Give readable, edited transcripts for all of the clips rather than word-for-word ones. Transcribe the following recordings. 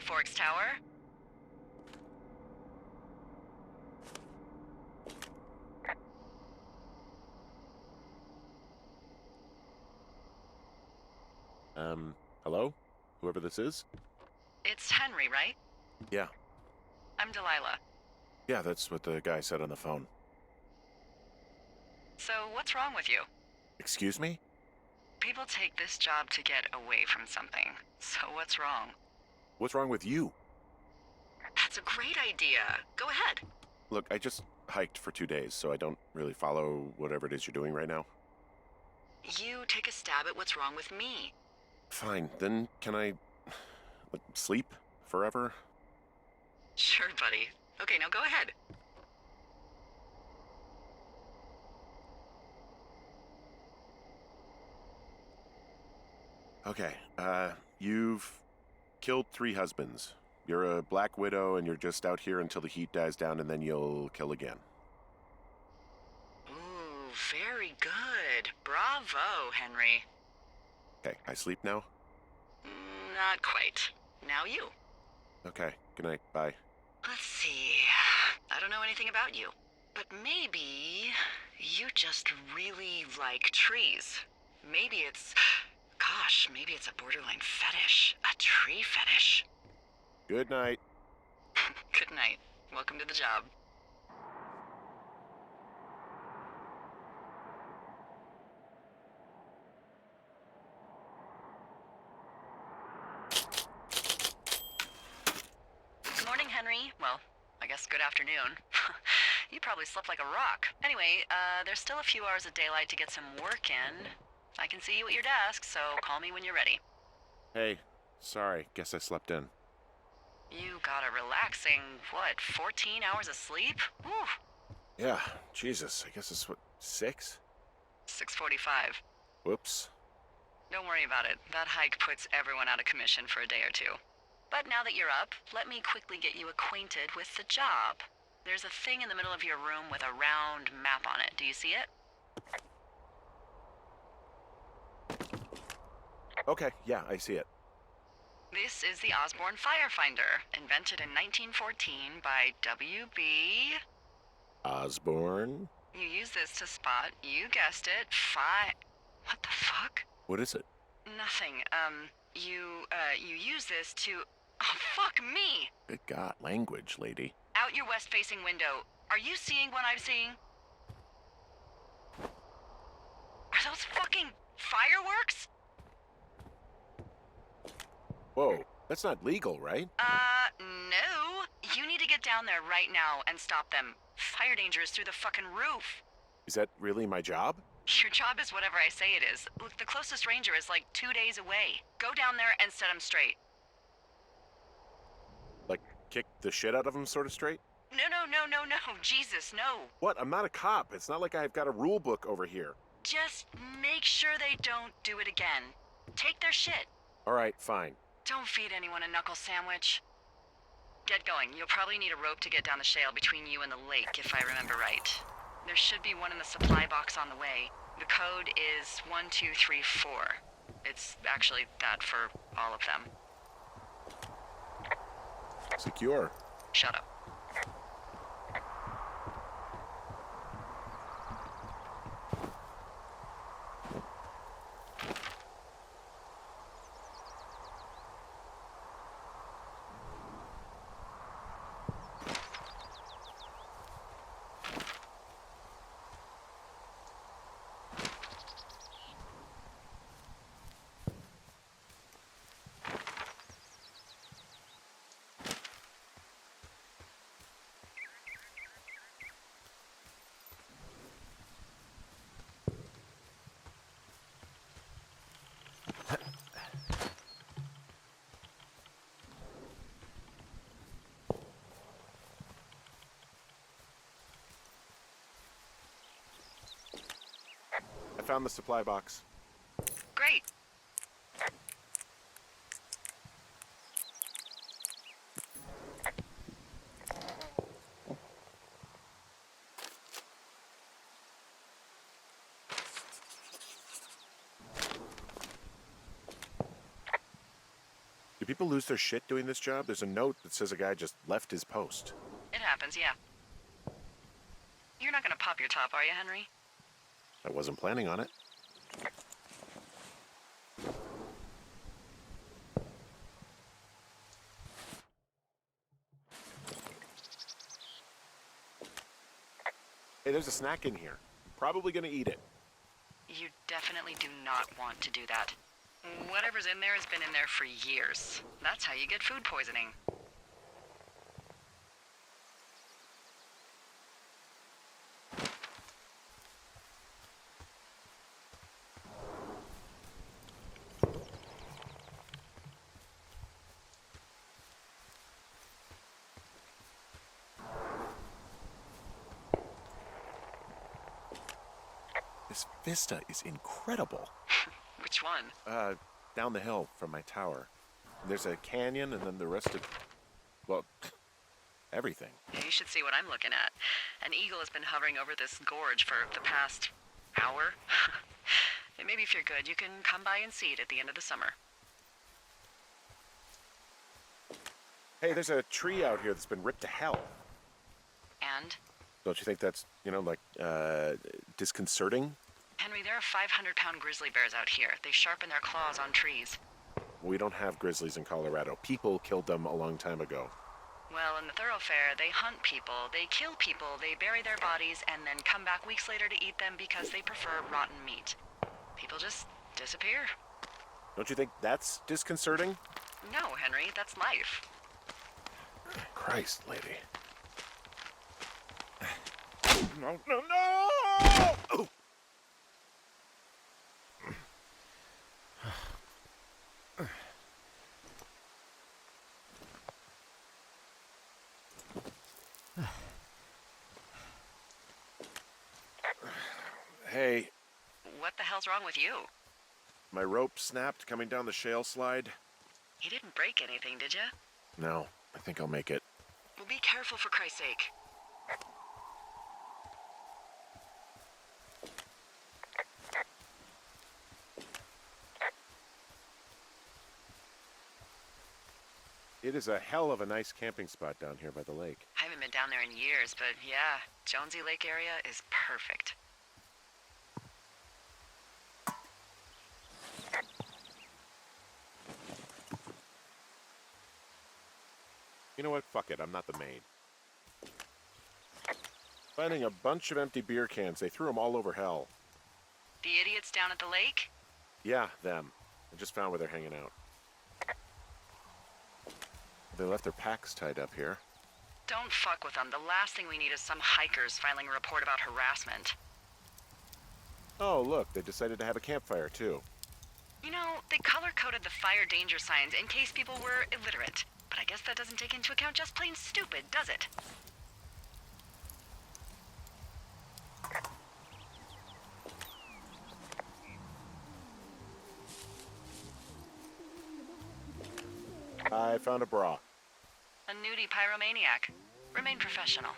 Forks Tower. Hello? Whoever this is? It's Henry, right? Yeah. I'm Delilah. Yeah, that's what the guy said on the phone. So, what's wrong with you? Excuse me? People take this job to get away from something. So, what's wrong? What's wrong with you? That's a great idea. Go ahead. Look, I just hiked for 2 days, so I don't really follow whatever it is you're doing right now. You take a stab at what's wrong with me. Fine, then can I sleep forever? Sure, buddy. Okay, now go ahead. Okay, you've killed 3 husbands. You're a black widow and you're just out here until the heat dies down and then you'll kill again. Ooh, very good. Bravo, Henry. Okay, I sleep now? Not quite. Now you. Okay, good night, bye. Let's see. I don't know anything about you, but maybe you just really like trees. Maybe it's a borderline fetish. A tree fetish. Good night. Good night. Welcome to the job. Good morning, Henry. Well, I guess good afternoon. You probably slept like a rock. Anyway, there's still a few hours of daylight to get some work in. I can see you at your desk, so call me when you're ready. Hey, sorry, guess I slept in. You got a relaxing, 14 hours of sleep? Whew. Yeah, Jesus, I guess it's 6? 6:45. Whoops. Don't worry about it. That hike puts everyone out of commission for a day or two. But now that you're up, let me quickly get you acquainted with the job. There's a thing in the middle of your room with a round map on it. Do you see it? Okay, yeah, I see it. This is the Osborne Firefinder, invented in 1914 by W.B. Osborne? You use this to spot, you guessed it, What the fuck? What is it? Nothing. You use this to... Oh, fuck me! Good God, language, lady. Out your west-facing window. Are you seeing what I'm seeing? Are those fucking fireworks? Whoa, that's not legal, right? No. You need to get down there right now and stop them. Fire danger is through the fucking roof. Is that really my job? Your job is whatever I say it is. Look, the closest ranger is like 2 days away. Go down there and set him straight. Like, kick the shit out of him sort of straight? No. Jesus, no. What? I'm not a cop. It's not like I've got a rule book over here. Just make sure they don't do it again. Take their shit. All right, fine. Don't feed anyone a knuckle sandwich. Get going. You'll probably need a rope to get down the shale between you and the lake, if I remember right. There should be one in the supply box on the way. The code is 1234. It's actually that for all of them. Secure. Shut up. I found the supply box. Great. Do people lose their shit doing this job? There's a note that says a guy just left his post. It happens, yeah. You're not gonna pop your top, are you, Henry? I wasn't planning on it. Hey, there's a snack in here. Probably gonna eat it. You definitely do not want to do that. Whatever's in there has been in there for years. That's how you get food poisoning. This vista is incredible. Which one? Down the hill from my tower. There's a canyon and then the rest of, well, everything. You should see what I'm looking at. An eagle has been hovering over this gorge for the past hour. And maybe if you're good, you can come by and see it at the end of the summer. Hey, there's a tree out here that's been ripped to hell. And? Don't you think that's, disconcerting? Henry, there are 500-pound grizzly bears out here. They sharpen their claws on trees. We don't have grizzlies in Colorado. People killed them a long time ago. Well, in the thoroughfare, they hunt people, they kill people, they bury their bodies, and then come back weeks later to eat them because they prefer rotten meat. People just disappear. Don't you think that's disconcerting? No, Henry, that's life. Christ, lady. No, no, no! Oh! Hey, What the hell's wrong with you? my rope snapped coming down the shale slide. You didn't break anything, did you? No, I think I'll make it. Well, be careful for Christ's sake. It is a hell of a nice camping spot down here by the lake. I haven't been down there in years, but yeah, Jonesy Lake area is perfect. You know what? Fuck it. I'm not the maid. Finding a bunch of empty beer cans. They threw them all over hell. The idiots down at the lake? Yeah, them. I just found where they're hanging out. They left their packs tied up here. Don't fuck with them. The last thing we need is some hikers filing a report about harassment. Oh, look. They decided to have a campfire, too. You know, they color-coded the fire danger signs in case people were illiterate. But I guess that doesn't take into account just plain stupid, does it? I found a bra. A nudie pyromaniac. Remain professional.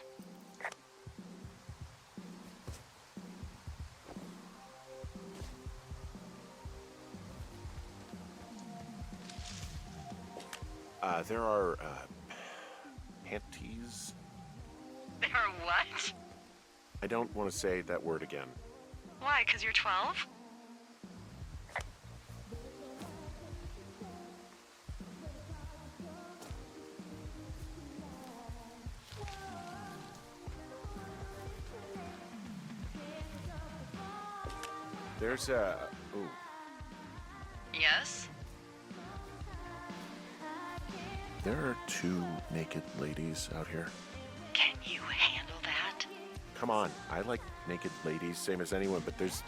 There are, panties? They are what? I don't want to say that word again. Why, 'cause you're 12? There's a... Ooh. Yes? There are 2 naked ladies out here. Can you handle that? Come on. I like naked ladies, same as anyone, but there's...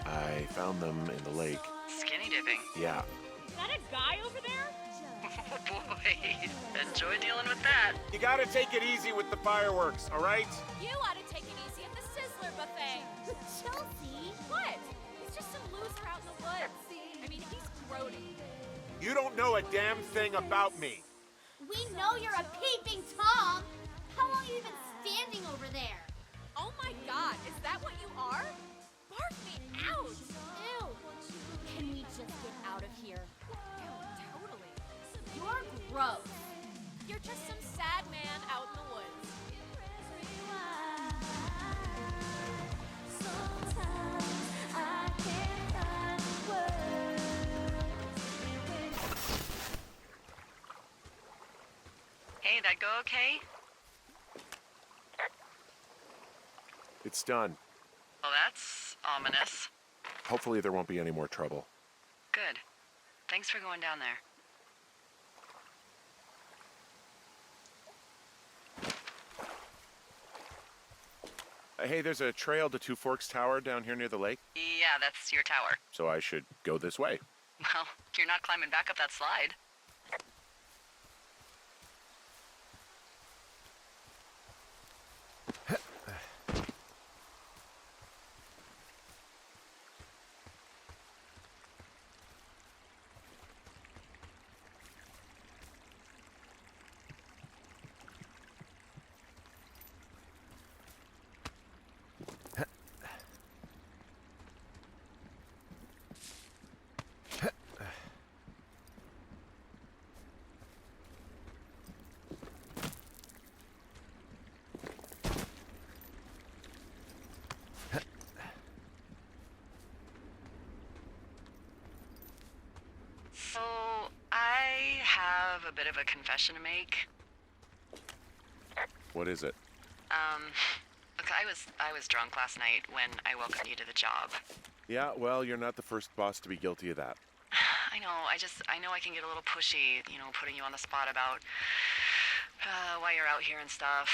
I found them in the lake. Skinny dipping. Yeah. Is that a guy over there? Oh boy. Enjoy dealing with that. You gotta take it easy with the fireworks, all right? You ought to take it easy at the Sizzler buffet. Chelsea? What? He's just some loser out in the woods. I mean, he's grody. You don't know a damn thing about me. We know you're a peeping Tom. How long have you been standing over there? Oh my god, is that what you are? Bark me out! Ew. Can we just get out of here? okay? It's done. Well, that's ominous. Hopefully there won't be any more trouble. Good. Thanks for going down there. Hey, there's a trail to Two Forks Tower down here near the lake, Yeah, that's your tower. so I should go this way. Well, you're not climbing back up that slide. So, I have a bit of a confession to make. What is it? Look, I was drunk last night when I welcomed you to the job. Yeah, well, you're not the first boss to be guilty of that. I know, I know I can get a little pushy, putting you on the spot about why you're out here and stuff.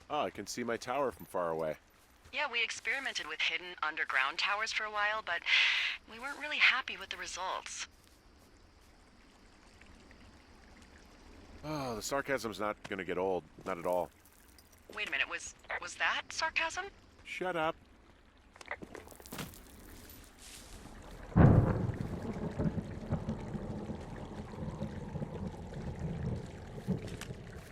Oh, I can see my tower from far away. Yeah, we experimented with hidden underground towers for a while, but we weren't really happy with the results. Oh, the sarcasm's not gonna get old. Not at all. Wait a minute, was that sarcasm? Shut up.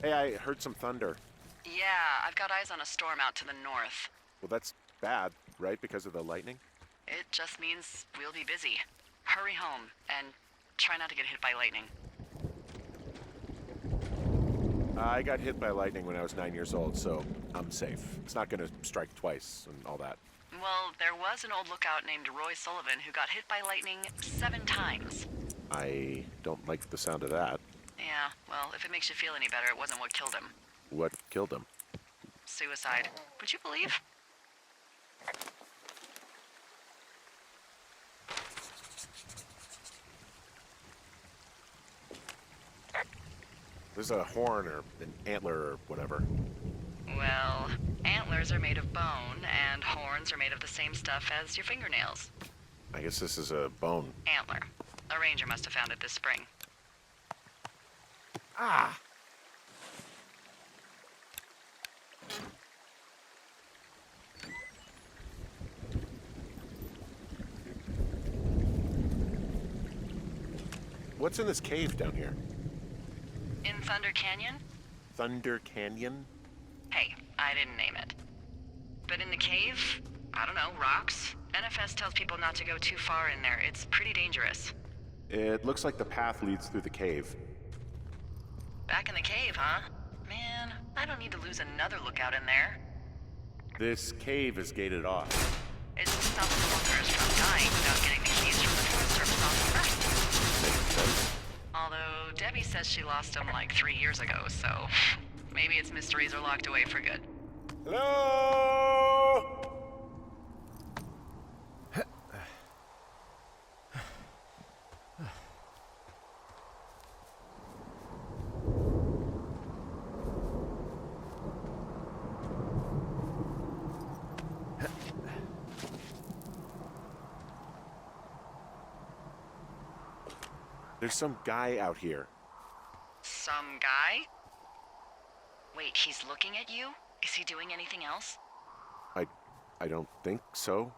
Hey, I heard some thunder. Yeah, I've got eyes on a storm out to the north. Well, that's bad, right? Because of the lightning? It just means we'll be busy. Hurry home, and try not to get hit by lightning. I got hit by lightning when I was 9 years old, so I'm safe. It's not gonna strike twice and all that. Well, there was an old lookout named Roy Sullivan who got hit by lightning 7 times. I don't like the sound of that. Yeah, well, if it makes you feel any better, it wasn't what killed him. What killed him? Suicide. Would you believe? There's a horn or an antler or whatever. Well, antlers are made of bone, and horns are made of the same stuff as your fingernails. I guess this is a bone. Antler. A ranger must have found it this spring. Ah! What's in this cave down here? In Thunder Canyon? Thunder Canyon? Hey, I didn't name it. But in the cave, I don't know, rocks? NFS tells people not to go too far in there. It's pretty dangerous. It looks like the path leads through the cave. Back in the cave, huh? Man, I don't need to lose another lookout in there. This cave is gated off. It's to stop the workers from dying without getting the keys from the Forest Service off first. Makes sense. Although Debbie says she lost them like 3 years ago, so maybe its mysteries are locked away for good. Hello? There's some guy out here. Some guy? Wait, he's looking at you? Is he doing anything else? I don't think so.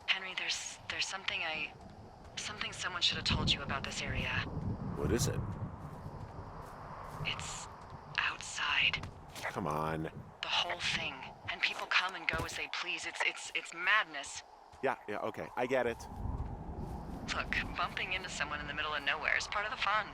Henry, there's something someone should have told you about this area. What is it? It's outside. Come on. The whole thing. And people come and go as they please. It's madness. Yeah, okay. I get it. Look, bumping into someone in the middle of nowhere is part of the fun.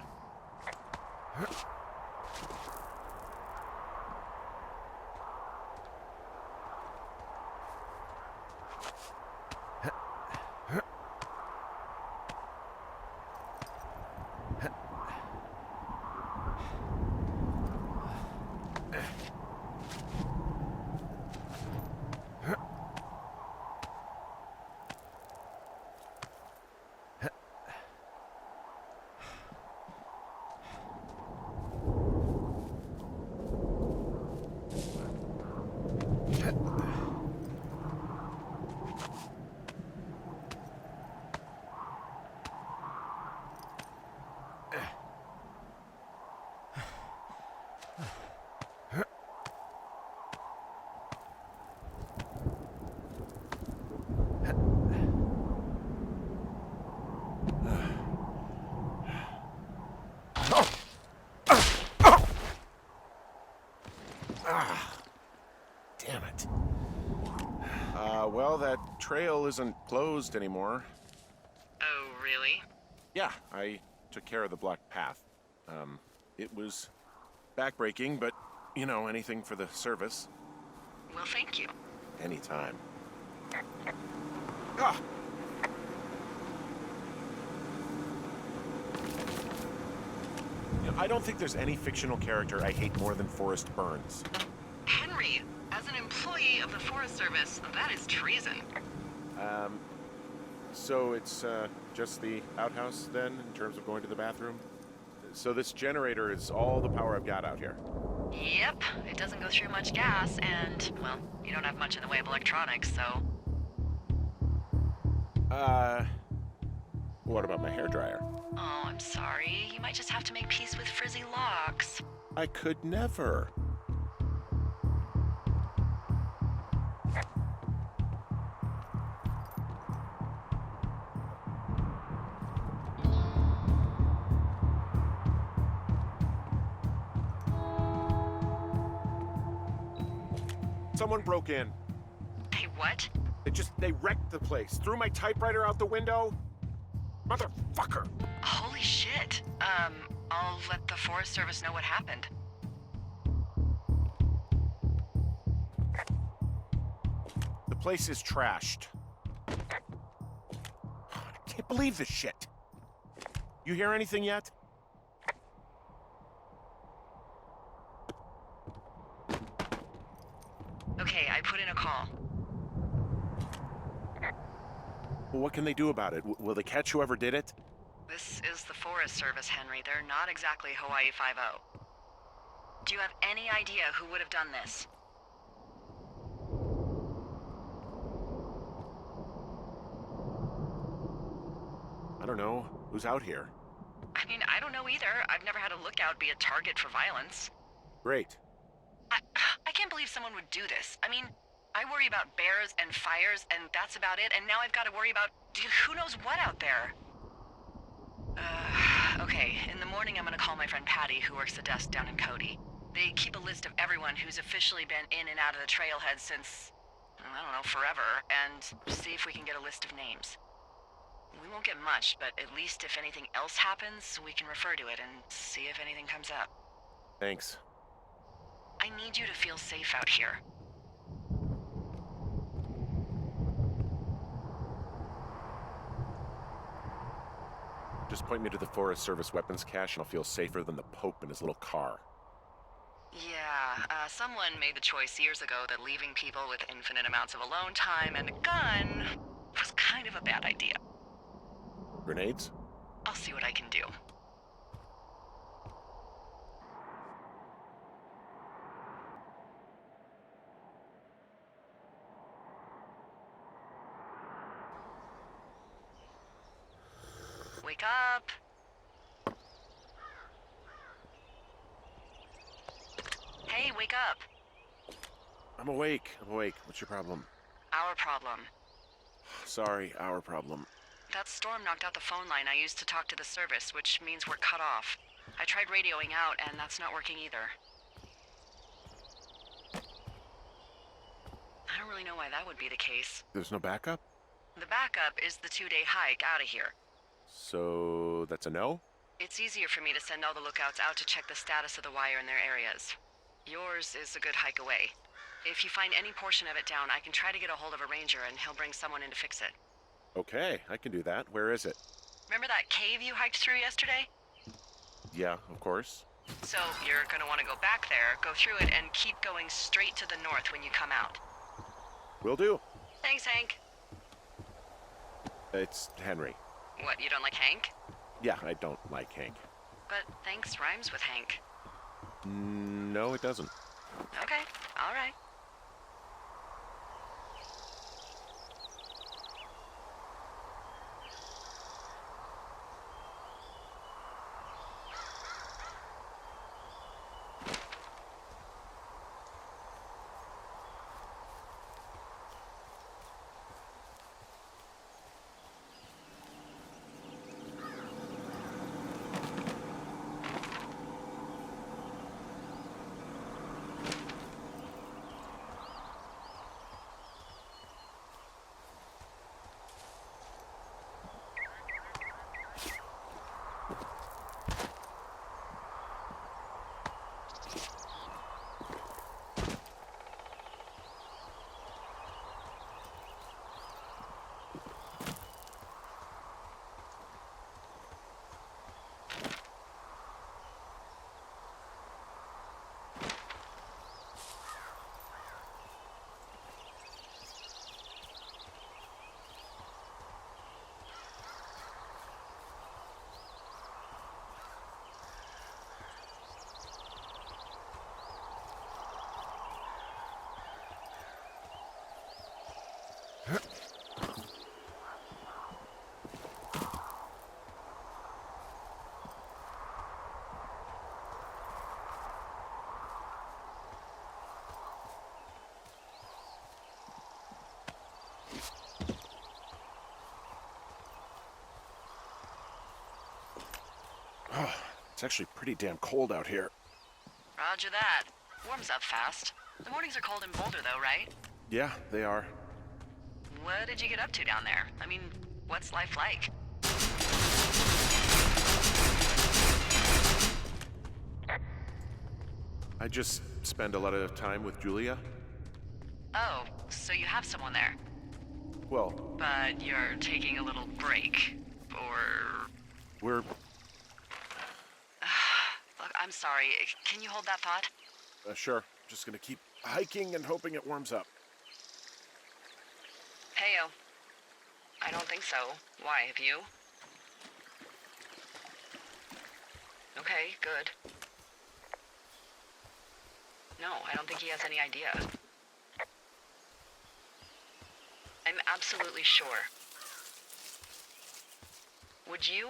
Well, that trail isn't closed anymore. Oh, really? Yeah, I took care of the blocked path. It was backbreaking, but, you know, anything for the service. Well, thank you. Anytime. Ah! You know, I don't think there's any fictional character I hate more than Forrest Burns. Henry, as an employee of the Forest Service, that is treason. So it's, just the outhouse, then, in terms of going to the bathroom? So this generator is all the power I've got out here. Yep, it doesn't go through much gas, and, well, you don't have much in the way of electronics, so... What about my hairdryer? Oh, I'm sorry. You might just have to make peace with frizzy locks. I could never. Someone broke in. Hey, what? They wrecked the place. Threw my typewriter out the window. Motherfucker! Holy shit. I'll let the Forest Service know what happened. The place is trashed. I can't believe this shit. You hear anything yet? Okay, I put in a call. Well, what can they do about it? Will they catch whoever did it? This is the Forest Service, Henry. They're not exactly Hawaii Five-0. Do you have any idea who would have done this? I don't know. Who's out here? I mean, I don't know either. I've never had a lookout be a target for violence. Great. I can't believe someone would do this. I mean, I worry about bears and fires, and that's about it, and now I've got to worry about who knows what out there. Okay, in the morning I'm gonna call my friend Patty, who works the desk down in Cody. They keep a list of everyone who's officially been in and out of the trailhead since, I don't know, forever, and see if we can get a list of names. We won't get much, but at least if anything else happens, we can refer to it and see if anything comes up. Thanks. I need you to feel safe out here. Just point me to the Forest Service weapons cache and I'll feel safer than the Pope in his little car. Yeah, someone made the choice years ago that leaving people with infinite amounts of alone time and a gun was kind of a bad idea. Grenades? I'll see what I can do. Wake up! Hey, wake up! I'm awake. What's your problem? Our problem. Sorry, our problem. That storm knocked out the phone line I used to talk to the service, which means we're cut off. I tried radioing out, and that's not working either. I don't really know why that would be the case. There's no backup? The backup is the 2-day hike out of here. So that's a no? It's easier for me to send all the lookouts out to check the status of the wire in their areas. Yours is a good hike away. If you find any portion of it down, I can try to get a hold of a ranger and he'll bring someone in to fix it. Okay, I can do that. Where is it? Remember that cave you hiked through yesterday? Yeah, of course. So you're gonna want to go back there, go through it, and keep going straight to the north when you come out. Will do. Thanks, Hank. It's Henry. What, you don't like Hank? Yeah, I don't like Hank. But thanks rhymes with Hank. No, it doesn't. Okay, all right. It's actually pretty damn cold out here. Roger that. Warms up fast. The mornings are cold in Boulder, though, right? Yeah, they are. What did you get up to down there? I mean, what's life like? I just spend a lot of time with Julia. Oh, so you have someone there. Well, But you're taking a little break. Or... we're... Look, I'm sorry. Can you hold that thought? Sure. Just gonna keep hiking and hoping it warms up. Heyo. I don't think so. Why, have you? Okay, good. No, I don't think he has any idea. I'm absolutely sure. Would you?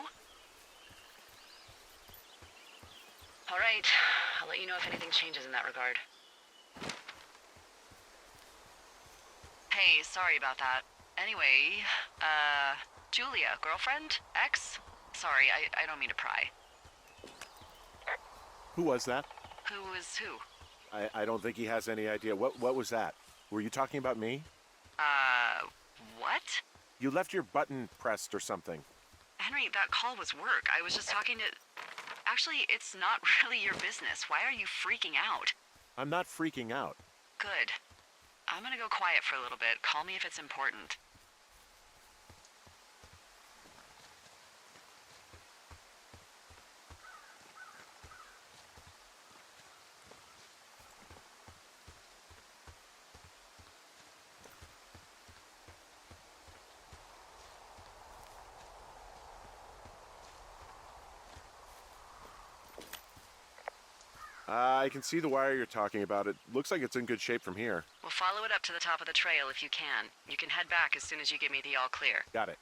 All right, I'll let you know if anything changes in that regard. Hey, sorry about that. Anyway, Julia, girlfriend? Ex? Sorry, I don't mean to pry. Who was that? Who is who? I don't think he has any idea. What was that? Were you talking about me? What? You left your button pressed or something. Henry, that call was work. I was just talking to... Actually, it's not really your business. Why are you freaking out? I'm not freaking out. Good. I'm gonna go quiet for a little bit. Call me if it's important. I can see the wire you're talking about. It looks like it's in good shape from here. We'll follow it up to the top of the trail if you can. You can head back as soon as you give me the all clear. Got it.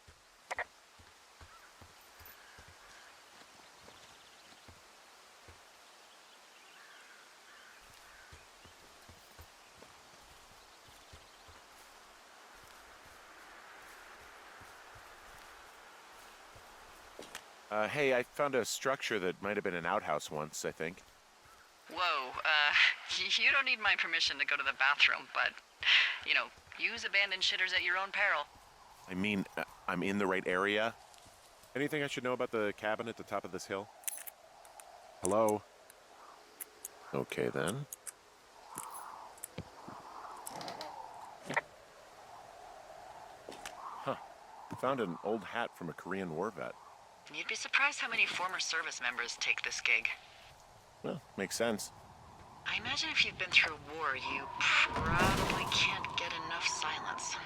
Hey, I found a structure that might have been an outhouse once, I think. Whoa, you don't need my permission to go to the bathroom, but, you know, use abandoned shitters at your own peril. I mean, I'm in the right area. Anything I should know about the cabin at the top of this hill? Hello? Okay, then. Huh. Found an old hat from a Korean war vet. You'd be surprised how many former service members take this gig. Well, makes sense. I imagine if you've been through war, you probably can't get enough silence.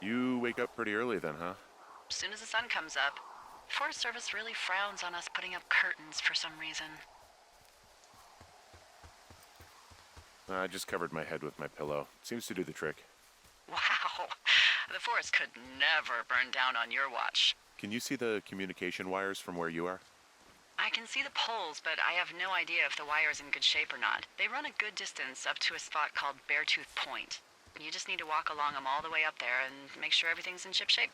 You wake up pretty early then, huh? As soon as the sun comes up, Forest Service really frowns on us putting up curtains for some reason. I just covered my head with my pillow. Seems to do the trick. Wow. The forest could never burn down on your watch. Can you see the communication wires from where you are? I can see the poles, but I have no idea if the wire is in good shape or not. They run a good distance up to a spot called Beartooth Point. You just need to walk along them all the way up there and make sure everything's in ship shape.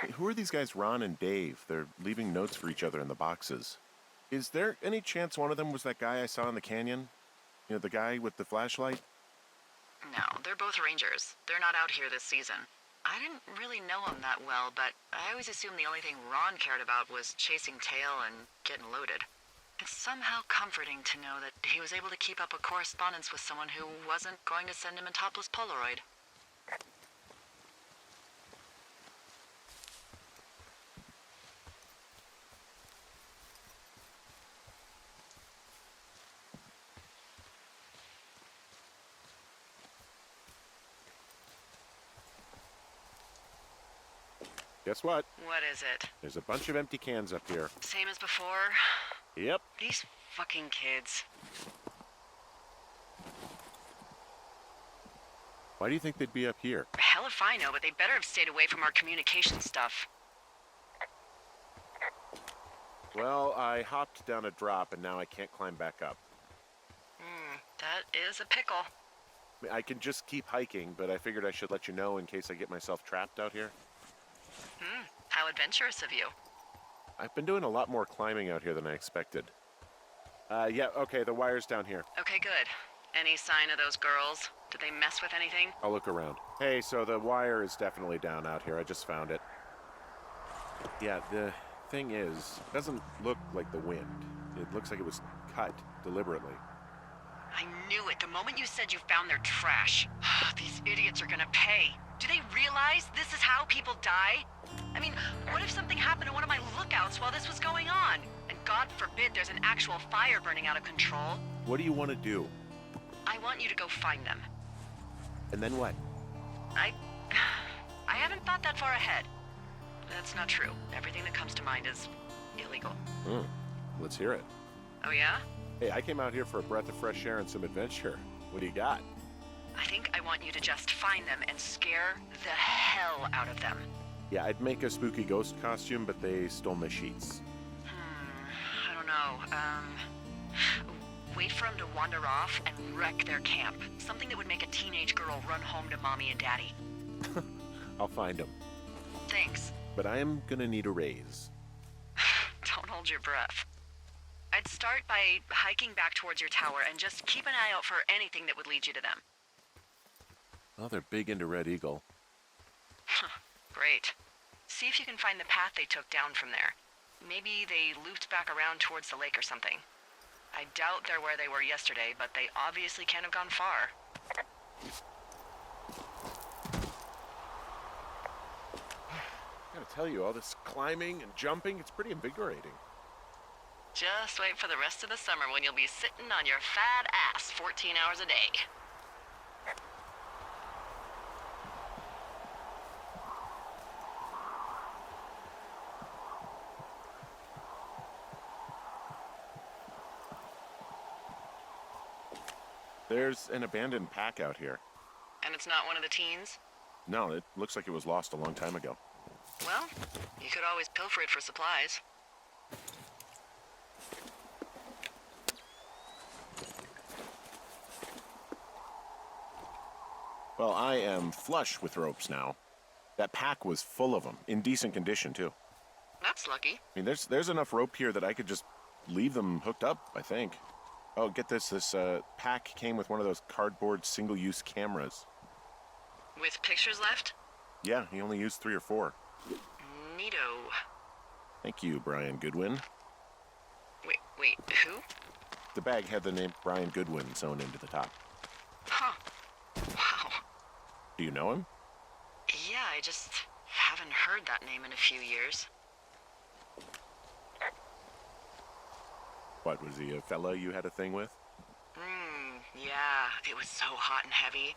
Hey, who are these guys, Ron and Dave? They're leaving notes for each other in the boxes. Is there any chance one of them was that guy I saw in the canyon? You know, the guy with the flashlight? No, they're both rangers. They're not out here this season. I didn't really know him that well, but I always assumed the only thing Ron cared about was chasing tail and getting loaded. It's somehow comforting to know that he was able to keep up a correspondence with someone who wasn't going to send him a topless Polaroid. Guess what? What is it? There's a bunch of empty cans up here. Same as before? Yep. These fucking kids. Why do you think they'd be up here? Hell if I know, but they better have stayed away from our communication stuff. Well, I hopped down a drop and now I can't climb back up. That is a pickle. I mean, I can just keep hiking, but I figured I should let you know in case I get myself trapped out here. How adventurous of you. I've been doing a lot more climbing out here than I expected. Yeah, okay, the wire's down here. Okay, good. Any sign of those girls? Did they mess with anything? I'll look around. Hey, so the wire is definitely down out here. I just found it. Yeah, the thing is, it doesn't look like the wind. It looks like it was cut deliberately. I knew it the moment you said you found their trash. These idiots are gonna pay. Do they realize this is how people die? I mean, what if something happened to one of my lookouts while this was going on? And God forbid there's an actual fire burning out of control. What do you want to do? I want you to go find them. And then what? I haven't thought that far ahead. That's not true. Everything that comes to mind is illegal. Let's hear it. Oh yeah? Hey, I came out here for a breath of fresh air and some adventure. What do you got? I think I want you to just find them and scare the hell out of them. Yeah, I'd make a spooky ghost costume, but they stole my sheets. I don't know. Wait for them to wander off and wreck their camp. Something that would make a teenage girl run home to mommy and daddy. I'll find them. Thanks. But I am gonna need a raise. Don't hold your breath. I'd start by hiking back towards your tower and just keep an eye out for anything that would lead you to them. Oh, they're big into Red Eagle. Great. See if you can find the path they took down from there. Maybe they looped back around towards the lake or something. I doubt they're where they were yesterday, but they obviously can't have gone far. I gotta tell you, all this climbing and jumping, it's pretty invigorating. Just wait for the rest of the summer when you'll be sitting on your fat ass 14 hours a day. There's an abandoned pack out here. And it's not one of the teens? No, it looks like it was lost a long time ago. Well, you could always pilfer it for supplies. Well, I am flush with ropes now. That pack was full of them, in decent condition, too. That's lucky. I mean, there's enough rope here that I could just leave them hooked up, I think. Oh, get this. This pack came with one of those cardboard single-use cameras. With pictures left? Yeah, he only used 3 or 4. Neato. Thank you, Brian Goodwin. Wait, who? The bag had the name Brian Goodwin sewn into the top. Huh. Wow. Do you know him? Yeah, I just haven't heard that name in a few years. What, was he a fella you had a thing with? Yeah, it was so hot and heavy.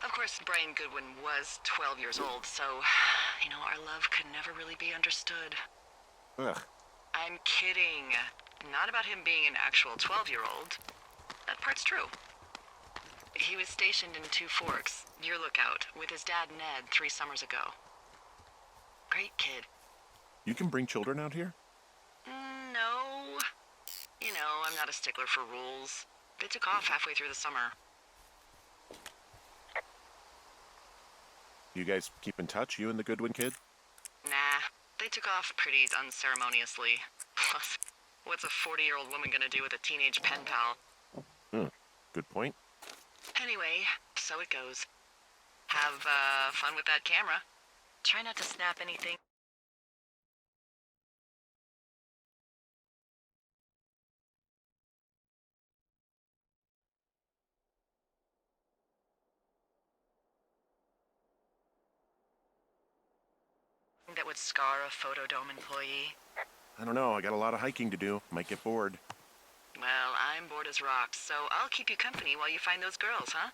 Of course, Brian Goodwin was 12 years old, so, our love could never really be understood. Ugh. I'm kidding. Not about him being an actual 12-year-old. That part's true. He was stationed in Two Forks, your lookout, with his dad Ned 3 summers ago. Great kid. You can bring children out here? No. I'm not a stickler for rules. They took off halfway through the summer. You guys keep in touch, you and the Goodwin kid? Nah, they took off pretty unceremoniously. Plus, what's a 40-year-old woman gonna do with a teenage pen pal? Good point. Anyway, so it goes. Have fun with that camera. Try not to snap anything. That would scar a Photodome employee. I don't know, I got a lot of hiking to do. Might get bored. Well, I'm bored as rocks, so I'll keep you company while you find those girls, huh?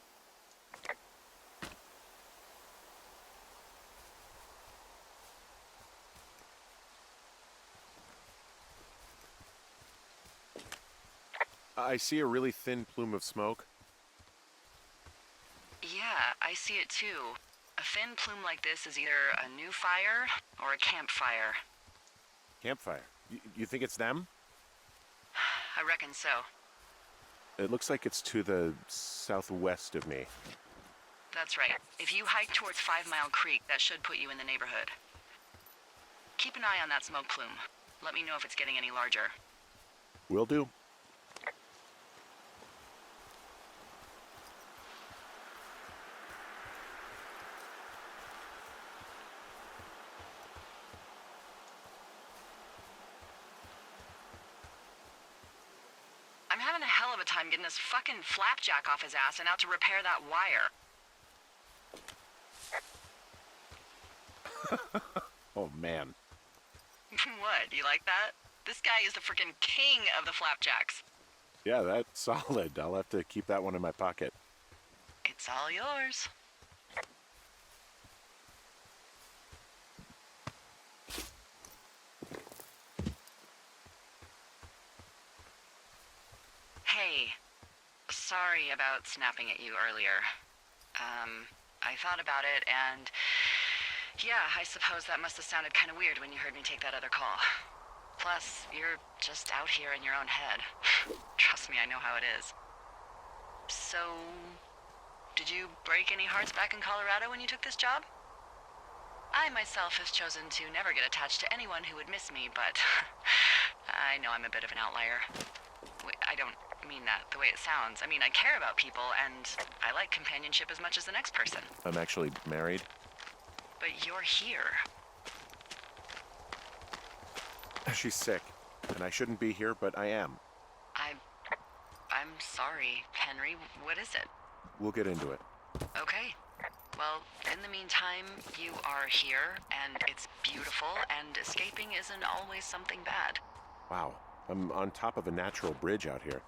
I see a really thin plume of smoke. Yeah, I see it too. A thin plume like this is either a new fire or a campfire. Campfire. You think it's them? I reckon so. It looks like it's to the southwest of me. That's right. If you hike towards 5 Mile Creek, that should put you in the neighborhood. Keep an eye on that smoke plume. Let me know if it's getting any larger. Will do. I'm having a hell of a time getting this fucking flapjack off his ass and out to repair that wire. Oh, man. What, you like that? This guy is the freaking king of the flapjacks. Yeah, that's solid. I'll have to keep that one in my pocket. It's all yours. Hey, sorry about snapping at you earlier. I thought about it, and yeah, I suppose that must have sounded kind of weird when you heard me take that other call. Plus, you're just out here in your own head. Trust me, I know how it is. So, did you break any hearts back in Colorado when you took this job? I myself have chosen to never get attached to anyone who would miss me, but I know I'm a bit of an outlier. Wait, I don't mean that the way it sounds. I mean, I care about people, and I like companionship as much as the next person. I'm actually married. But you're here. She's sick, and I shouldn't be here, but I am. I'm sorry, Henry. What is it? We'll get into it. Okay. Well, in the meantime, you are here, and it's beautiful, and escaping isn't always something bad. Wow, I'm on top of a natural bridge out here.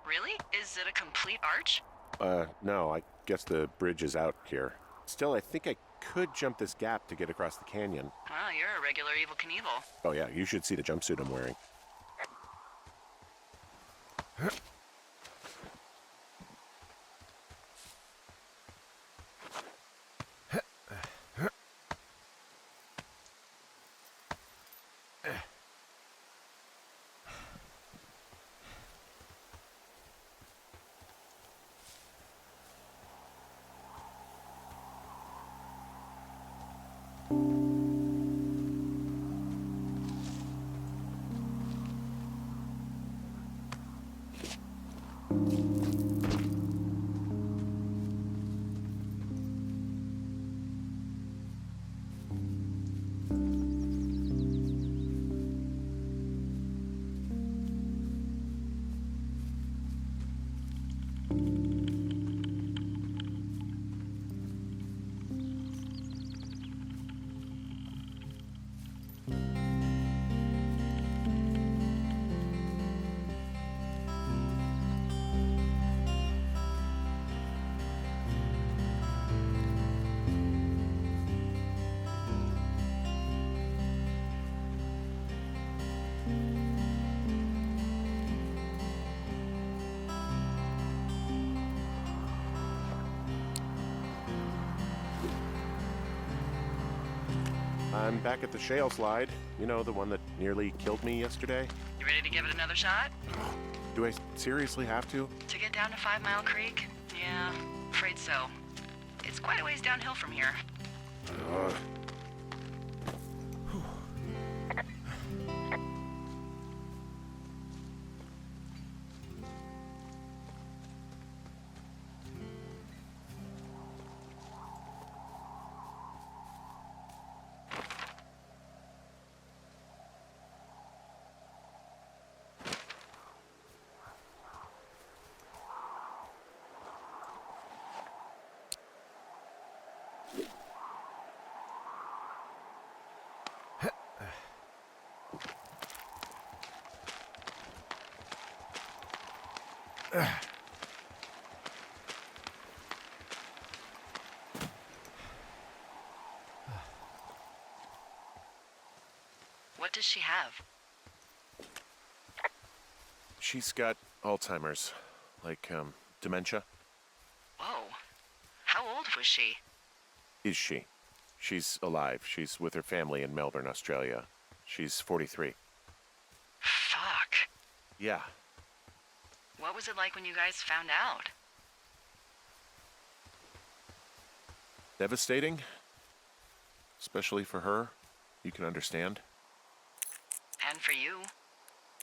Really? Is it a complete arch? No, I guess the bridge is out here. Still, I think I could jump this gap to get across the canyon. Oh, you're a regular Evel Knievel. Oh yeah, you should see the jumpsuit I'm wearing. I'm back at the shale slide. You know, the one that nearly killed me yesterday. You ready to give it another shot? Do I seriously have to? To get down to 5 Mile Creek? Yeah, afraid so. It's quite a ways downhill from here. What does she have? She's got Alzheimer's, like, dementia. Whoa. How old was she? Is she? She's alive. She's with her family in Melbourne, Australia. She's 43. Fuck. Yeah. What was it like when you guys found out? Devastating. Especially for her. You can understand. And for you.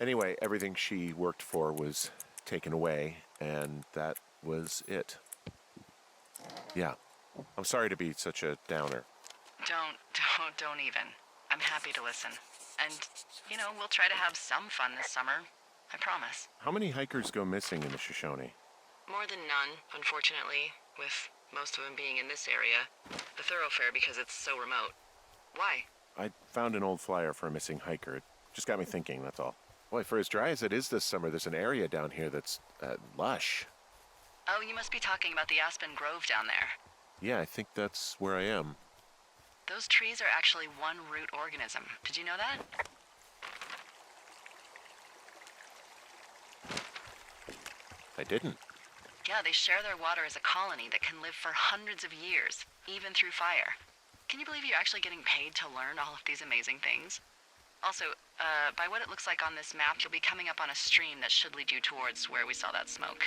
Anyway, everything she worked for was taken away, and that was it. Yeah. I'm sorry to be such a downer. Don't even. I'm happy to listen. And, you know, we'll try to have some fun this summer. I promise. How many hikers go missing in the Shoshone? More than none, unfortunately, with most of them being in this area. The thoroughfare because it's so remote. Why? I found an old flyer for a missing hiker. It just got me thinking, that's all. Boy, for as dry as it is this summer, there's an area down here that's lush. Oh, you must be talking about the Aspen Grove down there. Yeah, I think that's where I am. Those trees are actually one root organism. Did you know that? I didn't. Yeah, they share their water as a colony that can live for hundreds of years, even through fire. Can you believe you're actually getting paid to learn all of these amazing things? Also, by what it looks like on this map, you'll be coming up on a stream that should lead you towards where we saw that smoke.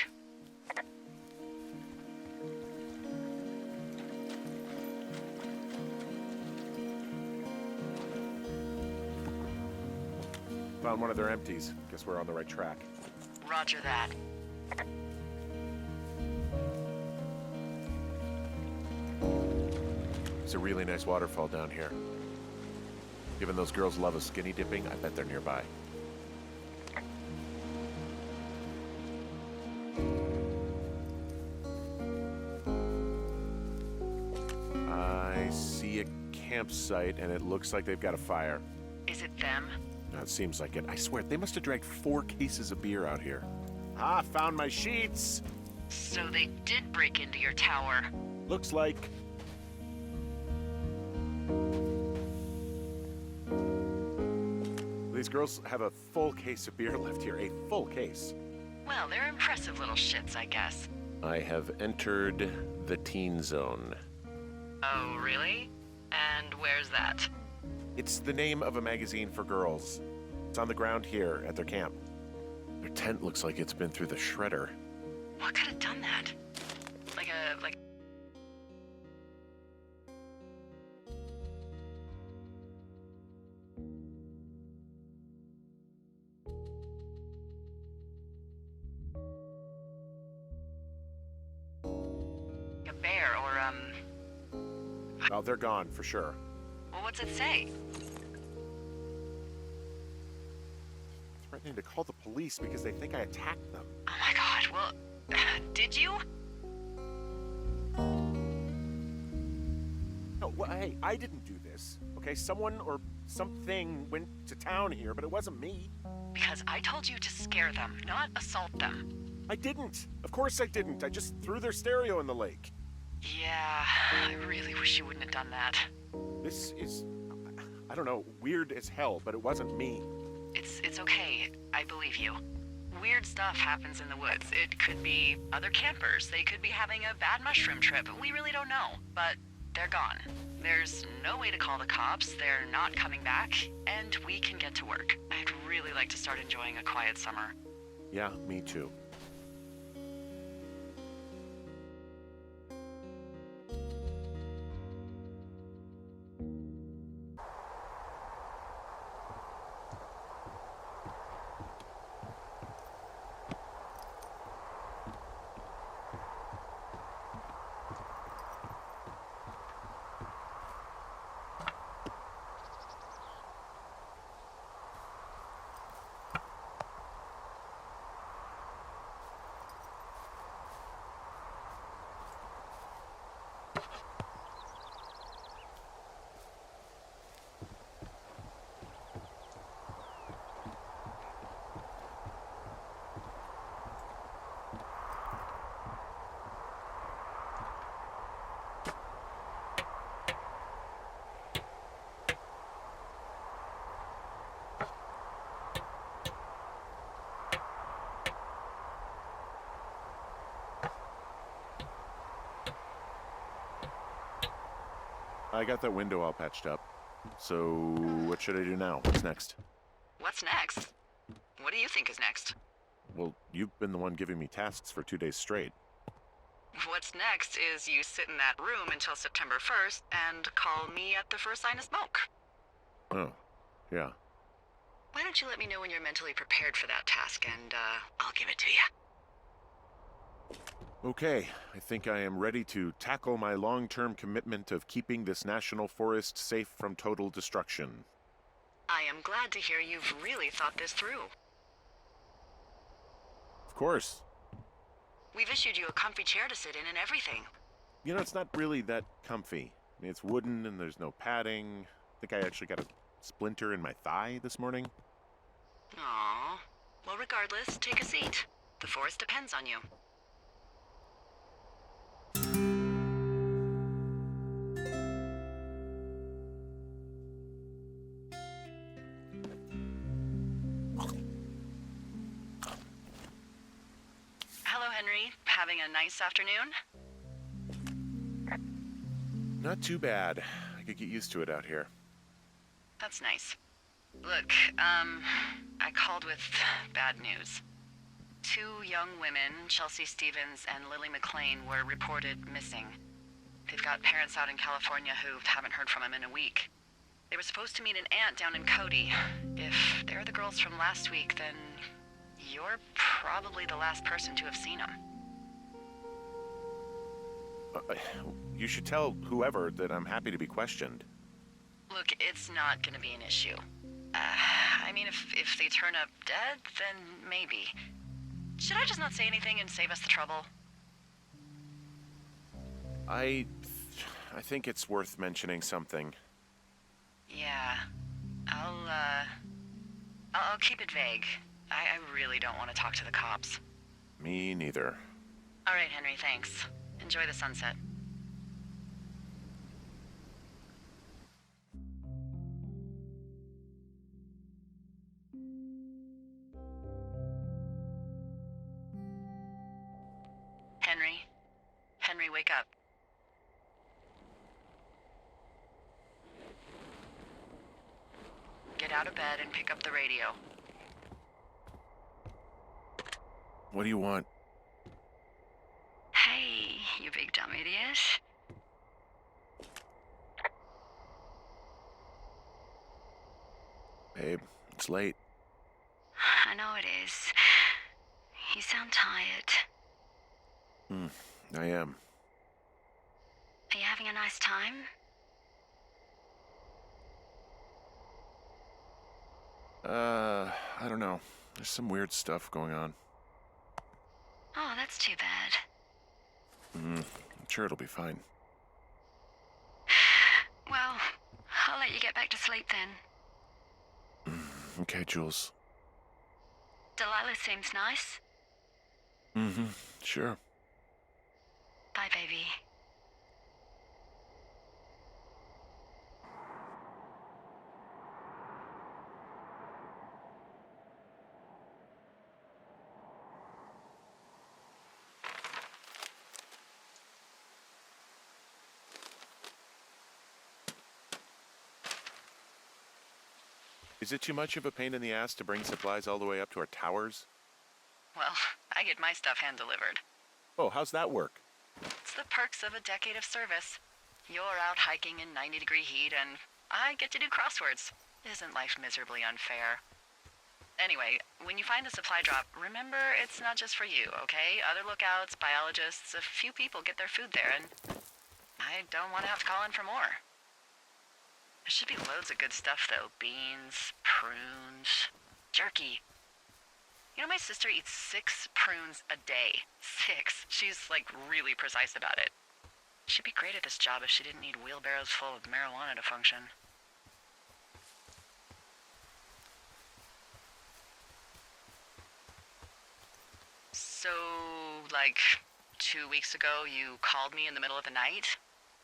Found one of their empties. Guess we're on the right track. Roger that. There's a really nice waterfall down here. Given those girls love a skinny dipping, I bet they're nearby. I see a campsite, and it looks like they've got a fire. Is it them? No, it seems like it. I swear, they must have dragged 4 cases of beer out here. Ah, found my sheets! So they did break into your tower. Looks like... These girls have a full case of beer left here. A full case. Well, they're impressive little shits, I guess. I have entered the teen zone. Oh, really? And where's that? It's the name of a magazine for girls. It's on the ground here at their camp. Their tent looks like it's been through the shredder. What could have done that? Like Oh, they're gone, for sure. Well, what's it say? Threatening to call the police because they think I attacked them. Oh my god, well, did you? No, well, hey, I didn't do this, okay? Someone or something went to town here, but it wasn't me. Because I told you to scare them, not assault them. I didn't. Of course I didn't. I just threw their stereo in the lake. Yeah, I really wish you wouldn't have done that. This is, I don't know, weird as hell, but it wasn't me. It's okay. I believe you. Weird stuff happens in the woods. It could be other campers. They could be having a bad mushroom trip. We really don't know. But they're gone. There's no way to call the cops. They're not coming back. And we can get to work. I'd really like to start enjoying a quiet summer. Yeah, me too. I got that window all patched up. So, what should I do now? What's next? What's next? What do you think is next? Well, you've been the one giving me tasks for 2 days straight. What's next is you sit in that room until September 1st and call me at the first sign of smoke. Oh, yeah. Why don't you let me know when you're mentally prepared for that task and, I'll give it to you. Okay, I think I am ready to tackle my long-term commitment of keeping this national forest safe from total destruction. I am glad to hear you've really thought this through. Of course. We've issued you a comfy chair to sit in and everything. You know, it's not really that comfy. I mean, it's wooden and there's no padding. I think I actually got a splinter in my thigh this morning. Aww. Well, regardless, take a seat. The forest depends on you. Hello, Henry. Having a nice afternoon? Not too bad. I could get used to it out here. That's nice. Look, I called with bad news. 2 young women, Chelsea Stevens and Lily McLean, were reported missing. They've got parents out in California who haven't heard from them in a week. They were supposed to meet an aunt down in Cody. If they're the girls from last week, then you're probably the last person to have seen them. You should tell whoever that I'm happy to be questioned. Look, it's not gonna be an issue. I mean, if they turn up dead, then maybe. Should I just not say anything and save us the trouble? I think it's worth mentioning something. Yeah. I'll keep it vague. I really don't want to talk to the cops. Me neither. All right, Henry, thanks. Enjoy the sunset. Henry? Henry, wake up. Get out of bed and pick up the radio. What do you want? Hey, you big dumb idiot. Babe, it's late. I know it is. You sound tired. I am. Are you having a nice time? I don't know. There's some weird stuff going on. Oh, that's too bad. I'm sure it'll be fine. Well, I'll let you get back to sleep then. Okay, Jules. Delilah seems nice. Sure. Bye, baby. Is it too much of a pain in the ass to bring supplies all the way up to our towers? Well, I get my stuff hand-delivered. Oh, how's that work? It's the perks of a decade of service. You're out hiking in 90-degree heat, and I get to do crosswords. Isn't life miserably unfair? Anyway, when you find the supply drop, remember it's not just for you, okay? Other lookouts, biologists, a few people get their food there, and I don't want to have to call in for more. There should be loads of good stuff, though. Beans, prunes, jerky. You know, my sister eats 6 prunes a day. 6. She's, like, really precise about it. She'd be great at this job if she didn't need wheelbarrows full of marijuana to function. So, like, 2 weeks ago, you called me in the middle of the night?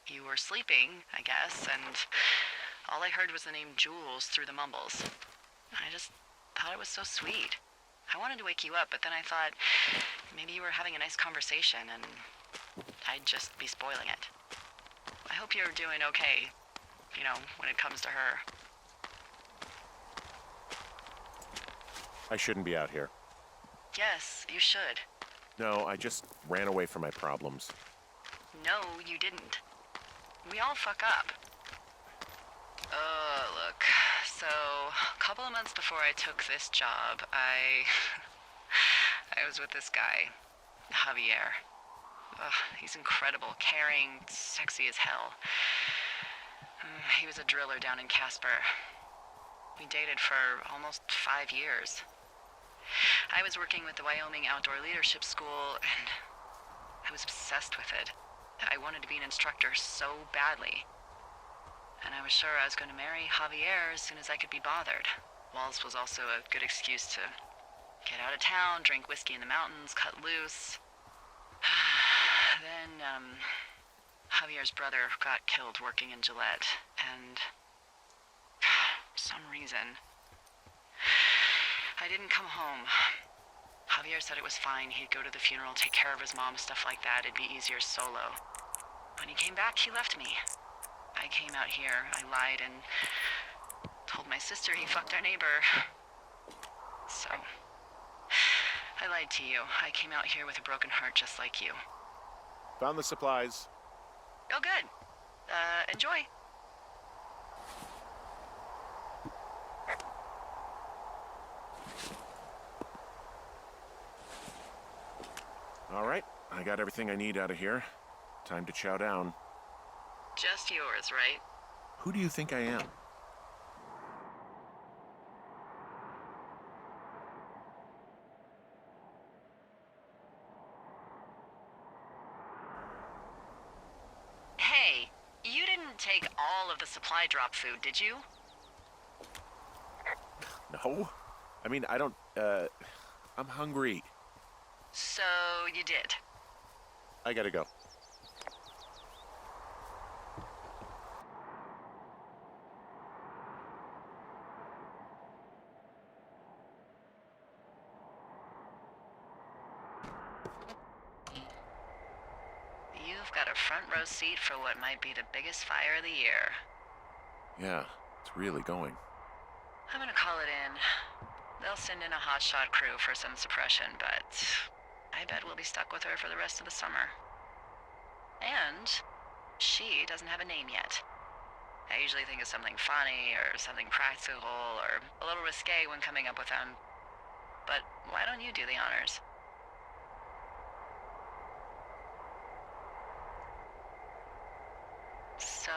You were sleeping, I guess, and all I heard was the name Jules through the mumbles. I just thought it was so sweet. I wanted to wake you up, but then I thought maybe you were having a nice conversation and I'd just be spoiling it. I hope you're doing okay, you know, when it comes to her. I shouldn't be out here. Yes, you should. No, I just ran away from my problems. No, you didn't. We all fuck up. Look. So, a couple of months before I took this job, I was with this guy, Javier. He's incredible, caring, sexy as hell. He was a driller down in Casper. We dated for almost 5 years. I was working with the Wyoming Outdoor Leadership School, and I was obsessed with it. I wanted to be an instructor so badly. And I was sure I was going to marry Javier as soon as I could be bothered. Walls was also a good excuse to get out of town, drink whiskey in the mountains, cut loose. Then, Javier's brother got killed working in Gillette, and for some reason, I didn't come home. Javier said it was fine. He'd go to the funeral, take care of his mom, stuff like that. It'd be easier solo. When he came back, he left me. I came out here, I lied, and told my sister he fucked our neighbor. So, I lied to you. I came out here with a broken heart just like you. Found the supplies. Oh, good. Enjoy. All right, I got everything I need out of here. Time to chow down. Just yours, right? Who do you think I am? Hey, you didn't take all of the supply drop food, did you? No. I mean, I don't, I'm hungry. So, you did. I gotta go. You've got a front row seat for what might be the biggest fire of the year. Yeah, it's really going. I'm gonna call it in. They'll send in a hotshot crew for some suppression, but I bet we'll be stuck with her for the rest of the summer. And she doesn't have a name yet. I usually think of something funny or something practical or a little risque when coming up with them. But why don't you do the honors? So,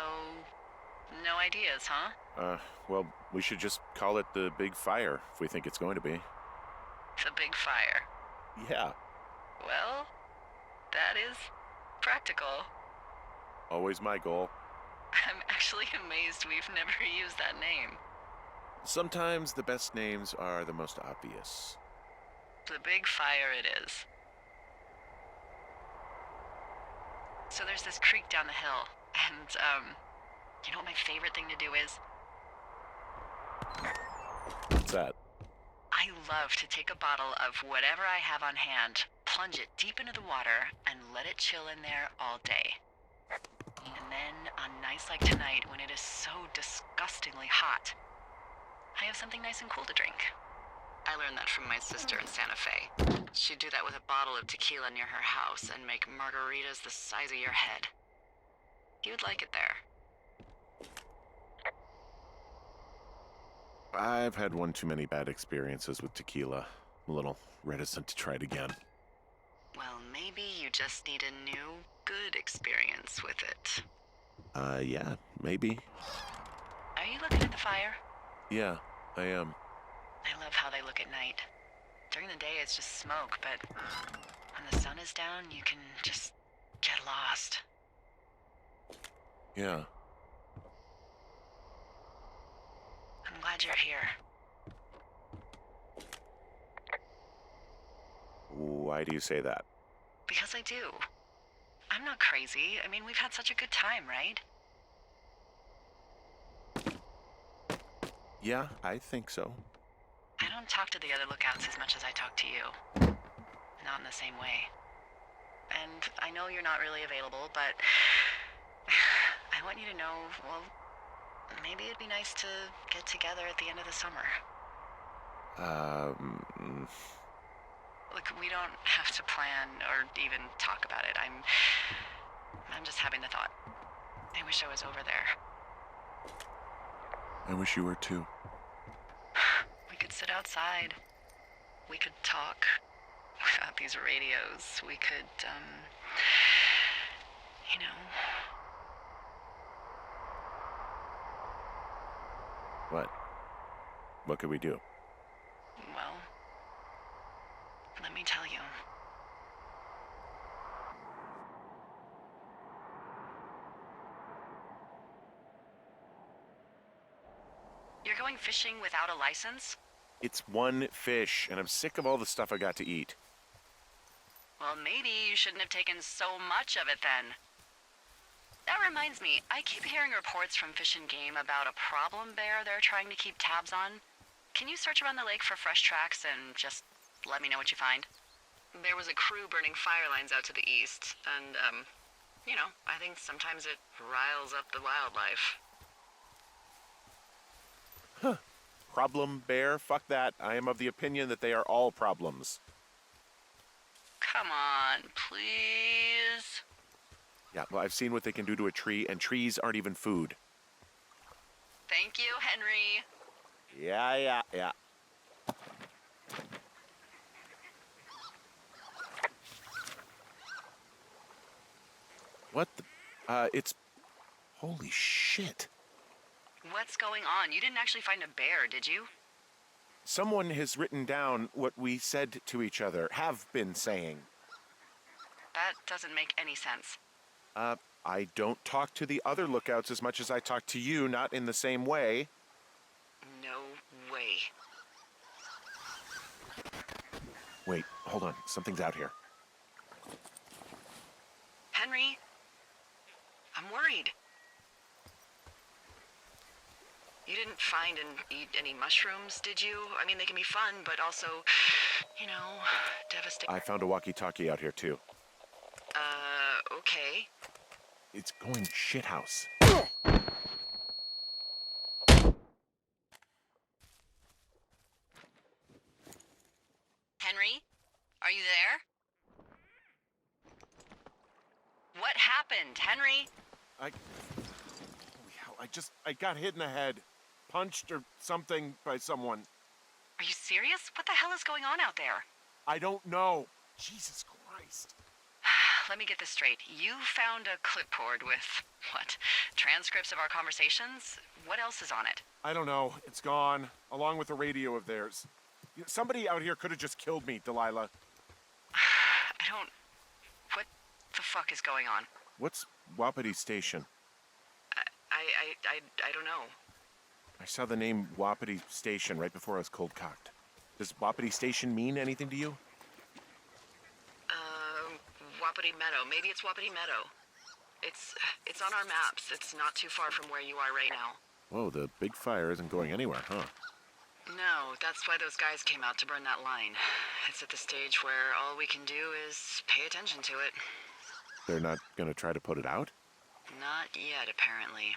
no ideas, huh? Well, we should just call it the Big Fire if we think it's going to be. The big fire. Yeah, Well, that is practical. always my goal. I'm actually amazed we've never used that name. Sometimes the best names are the most obvious. The big fire it is. So there's this creek down the hill, and, you know what my favorite thing to do is? What's that? I love to take a bottle of whatever I have on hand, plunge it deep into the water, and let it chill in there all day. And then, on nights like tonight, when it is so disgustingly hot, I have something nice and cool to drink. I learned that from my sister in Santa Fe. She'd do that with a bottle of tequila near her house and make margaritas the size of your head. You'd like it there. I've had one too many bad experiences with tequila. I'm a little reticent to try it again. Well, maybe you just need a new, good experience with it. Yeah, maybe. Are you looking at the fire? Yeah, I am. I love how they look at night. During the day, it's just smoke, but when the sun is down, you can just get lost. Yeah. I'm glad you're here. Why do you say that? Because I do. I'm not crazy. I mean, we've had such a good time, right? Yeah, I think so. I don't talk to the other lookouts as much as I talk to you. Not in the same way. And I know you're not really available, but I want you to know, well, maybe it'd be nice to get together at the end of the summer. Look, we don't have to plan or even talk about it. I'm just having the thought. I wish I was over there. I wish you were too. We could sit outside. We could talk without these radios. We could, you know. What? What could we do? Well, let me tell you. You're going fishing without a license? It's one fish, and I'm sick of all the stuff I got to eat. Well, maybe you shouldn't have taken so much of it then. That reminds me, I keep hearing reports from Fish and Game about a problem bear they're trying to keep tabs on. Can you search around the lake for fresh tracks and just let me know what you find? There was a crew burning fire lines out to the east, and, you know, I think sometimes it riles up the wildlife. Huh. Problem bear? Fuck that. I am of the opinion that they are all problems. Come on, please. Yeah, well, I've seen what they can do to a tree, and trees aren't even food. Thank you, Henry. Yeah. What the? It's... Holy shit. What's going on? You didn't actually find a bear, did you? Someone has written down what we said to each other, have been saying. That doesn't make any sense. I don't talk to the other lookouts as much as I talk to you, not in the same way. No way. Wait, hold on. Something's out here. Henry, I'm worried. You didn't find and eat any mushrooms, did you? I mean, they can be fun, but also, you know, devastating. I found a walkie-talkie out here, too. Okay. It's going shithouse. Henry, are you there? What happened, Henry? Holy hell, I got hit in the head. Punched or something by someone. Are you serious? What the hell is going on out there? I don't know. Jesus Christ. let me get this straight. You found a clipboard with, what, transcripts of our conversations? What else is on it? I don't know. It's gone, along with the radio of theirs. Somebody out here could have just killed me, Delilah. I don't... What the fuck is going on? What's Wapiti Station? I don't know. I saw the name Wapiti Station right before I was cold-cocked. Does Wapiti Station mean anything to you? Wapiti Meadow. Maybe it's Wapiti Meadow. It's on our maps. It's not too far from where you are right now. Whoa, the big fire isn't going anywhere, huh? No, that's why those guys came out to burn that line. It's at the stage where all we can do is pay attention to it. They're not gonna try to put it out? Not yet, apparently.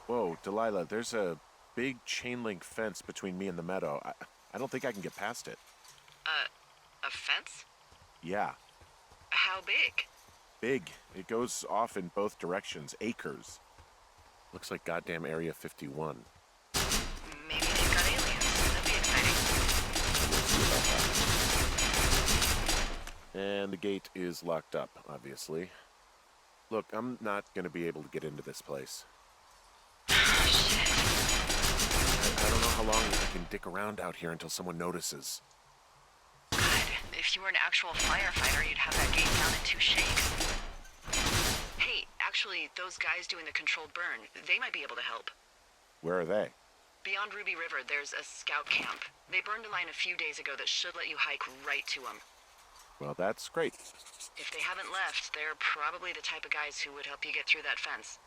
Whoa, Delilah, there's a big chain link fence between me and the meadow. I don't think I can get past it. A fence? Yeah, How big? big. It goes off in both directions, acres. Looks like goddamn Area 51. Maybe they've got aliens. That'd be exciting. And the gate is locked up, obviously. Look, I'm not gonna be able to get into this place. Shit. I don't know how long I can dick around out here until someone notices. God, if you were an actual firefighter, you'd have that gate down in 2 shakes. Hey, actually, those guys doing the controlled burn, they might be able to help. Where are they? Beyond Ruby River, there's a scout camp. They burned a line a few days ago that should let you hike right to them. Well, that's great. If they haven't left, they're probably the type of guys who would help you get through that fence.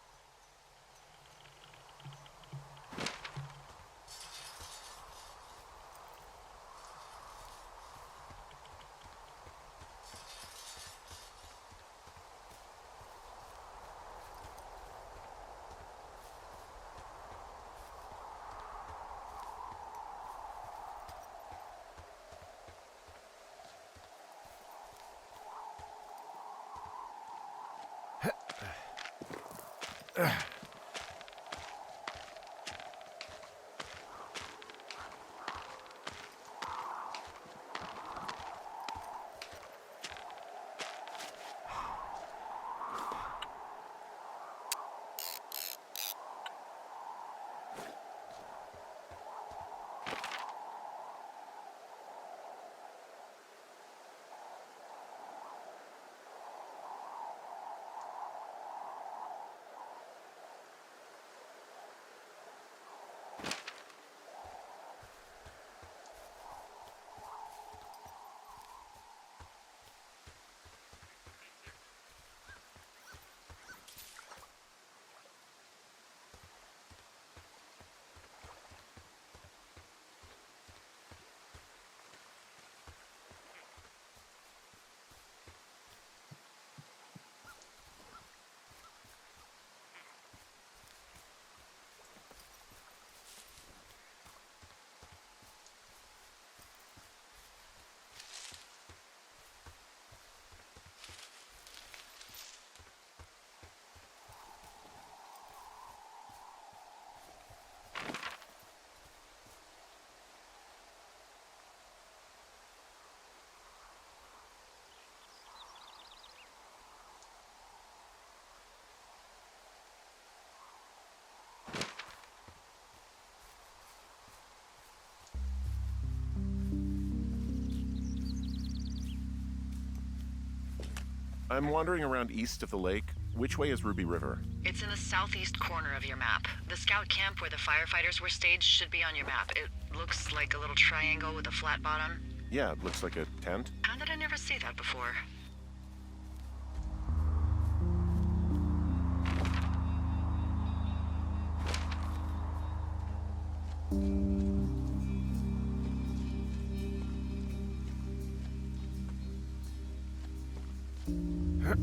I'm wandering around east of the lake. Which way is Ruby River? It's in the southeast corner of your map. The scout camp where the firefighters were staged should be on your map. It looks like a little triangle with a flat bottom. Yeah, it looks like a tent. How did I never see that before?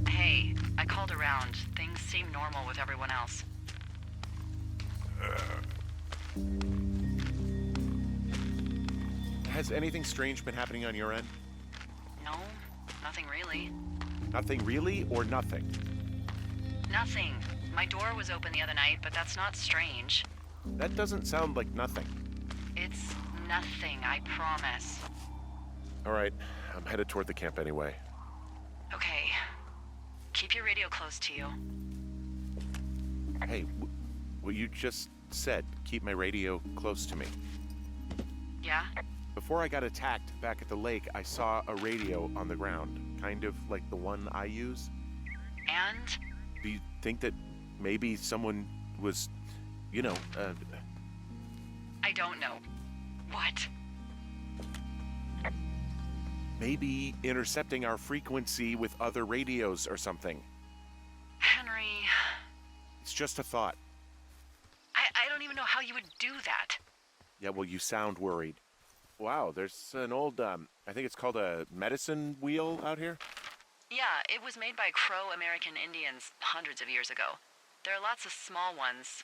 Hey, I called around. Things seem normal with everyone else. Has anything strange been happening on your end? No, nothing really. Nothing really, or nothing? Nothing. My door was open the other night, but that's not strange. That doesn't sound like nothing. It's nothing, I promise. All right, I'm headed toward the camp anyway. Okay. Keep your radio close to you. Hey, what you just said, keep my radio close to me. Yeah? Before I got attacked back at the lake, I saw a radio on the ground, kind of like the one I use. And? Do you think that maybe someone was, I don't know. What? maybe intercepting our frequency with other radios or something? Henry... It's just a thought. I don't even know how you would do that. Yeah, well, you sound worried. Wow, there's an old, I think it's called a medicine wheel out here? Yeah, it was made by Crow American Indians hundreds of years ago. There are lots of small ones.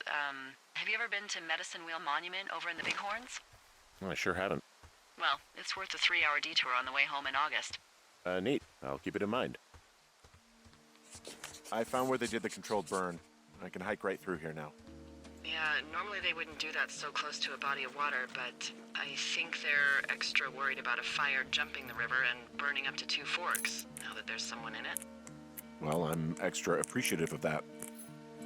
Have you ever been to Medicine Wheel Monument over in the Bighorns? I sure haven't. Well, it's worth a 3-hour detour on the way home in August. Neat. I'll keep it in mind. I found where they did the controlled burn. I can hike right through here now. Yeah, normally they wouldn't do that so close to a body of water, but I think they're extra worried about a fire jumping the river and burning up to 2 forks, now that there's someone in it. Well, I'm extra appreciative of that.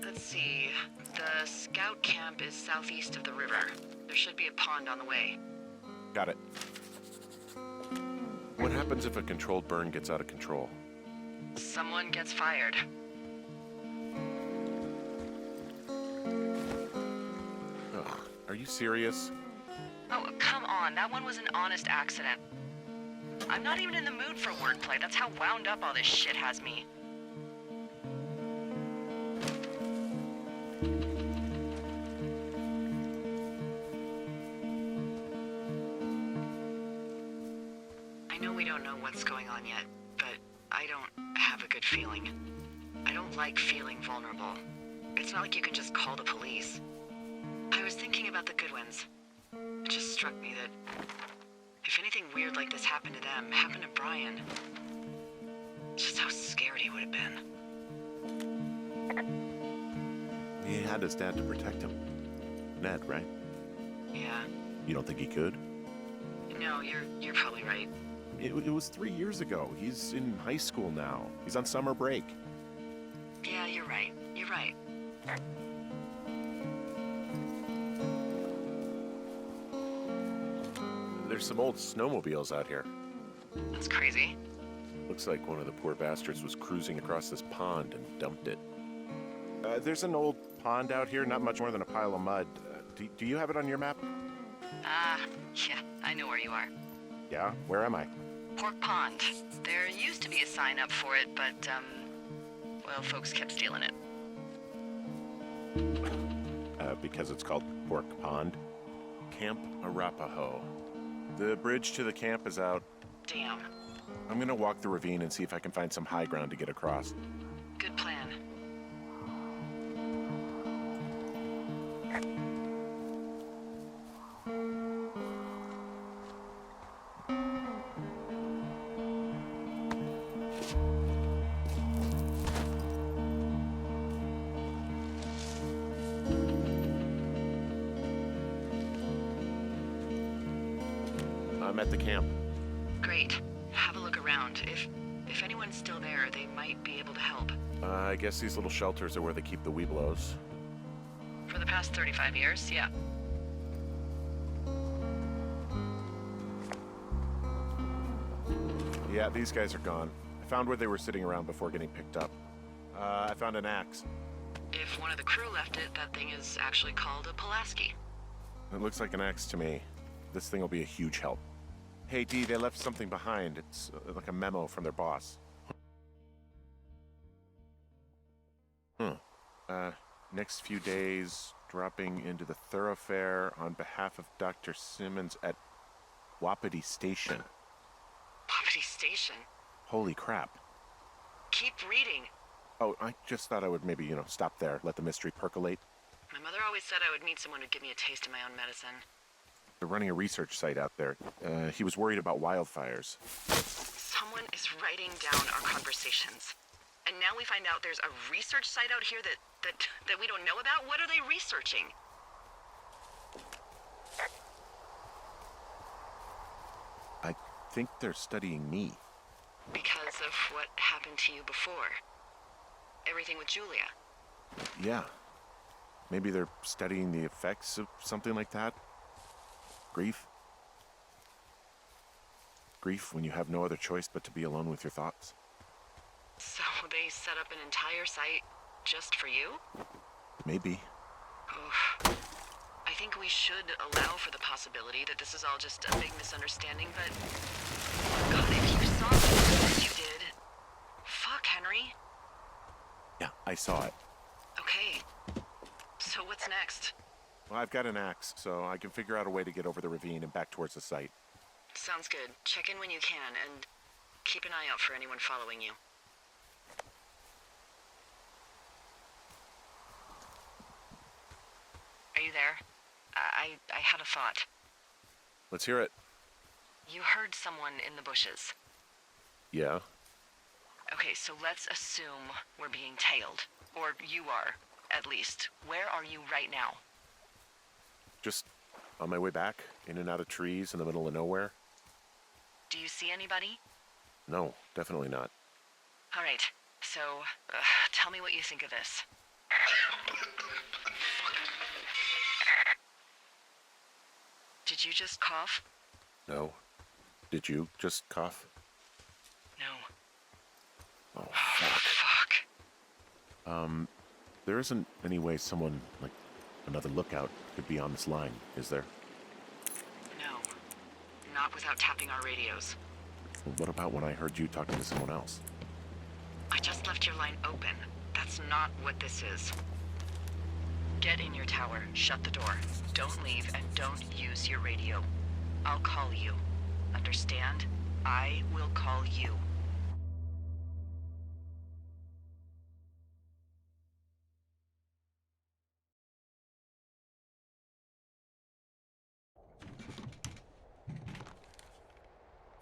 Let's see. The scout camp is southeast of the river. There should be a pond on the way. Got it. What happens if a controlled burn gets out of control? Someone gets fired. Ugh, are you serious? Oh, come on. That one was an honest accident. I'm not even in the mood for wordplay. That's how wound up all this shit has me. I know we don't know what's going on yet, but I don't have a good feeling. I don't like feeling vulnerable. It's not like you can just call the police. I was thinking about the Goodwins. It just struck me that if anything weird like this happened to them, happened to Brian, just how scared he would have been. He had his dad to protect him. Ned, right? Yeah. You don't think he could? No, you're probably right. It was 3 years ago. He's in high school now. He's on summer break. Yeah, you're right. You're right. There's some old snowmobiles out here. That's crazy. Looks like one of the poor bastards was cruising across this pond and dumped it. There's an old pond out here, not much more than a pile of mud. Do you have it on your map? Yeah, I know where you are. Yeah? Where am I? Pork Pond. There used to be a sign up for it, but, well, folks kept stealing it. Because it's called Pork Pond. Camp Arapaho. The bridge to the camp is out. Damn. I'm gonna walk the ravine and see if I can find some high ground to get across. Good plan. I'm at the camp. Great. Have a look around. If anyone's still there, they might be able to help. I guess these little shelters are where they keep the Weeblos. For the past 35 years, yeah. Yeah, these guys are gone. I Found where they were sitting around before getting picked up. I found an axe. If one of the crew left it, that thing is actually called a Pulaski. It looks like an axe to me. This thing will be a huge help. Hey, Dee, they left something behind. It's like a memo from their boss. Next few days, dropping into the thoroughfare on behalf of Dr. Simmons at Wapiti Station. Wapiti Station? Holy crap. Keep reading. Oh, I just thought I would maybe, stop there, let the mystery percolate. My mother always said I would meet someone who'd give me a taste of my own medicine. They're running a research site out there. He was worried about wildfires. Someone is writing down our conversations. And now we find out there's a research site out here that we don't know about? What are they researching? I think they're studying me. Because of what happened to you before. Everything with Julia. Yeah. Maybe they're studying the effects of something like that. Grief. Grief when you have no other choice but to be alone with your thoughts. So they set up an entire site just for you? Maybe. Oh, I think we should allow for the possibility that this is all just a big misunderstanding, but... God, if you saw what you did... Fuck, Henry. Yeah, I saw it. Okay. So what's next? Well, I've got an axe, so I can figure out a way to get over the ravine and back towards the site. Sounds good. Check in when you can, and keep an eye out for anyone following you. Are you there? I had a thought. Let's hear it. You heard someone in the bushes. Yeah? Okay, so let's assume we're being tailed. Or you are, at least. Where are you right now? Just on my way back, in and out of trees in the middle of nowhere. Do you see anybody? No, definitely not. All right, so tell me what you think of this. Did you just cough? No. Did you just cough? No. Oh, fuck. Fuck. There isn't any way someone, like another lookout, could be on this line, is there? No. Not without tapping our radios. What about when I heard you talking to someone else? I just left your line open. That's not what this is. Get in your tower, shut the door. Don't leave, and don't use your radio. I'll call you. Understand? I will call you.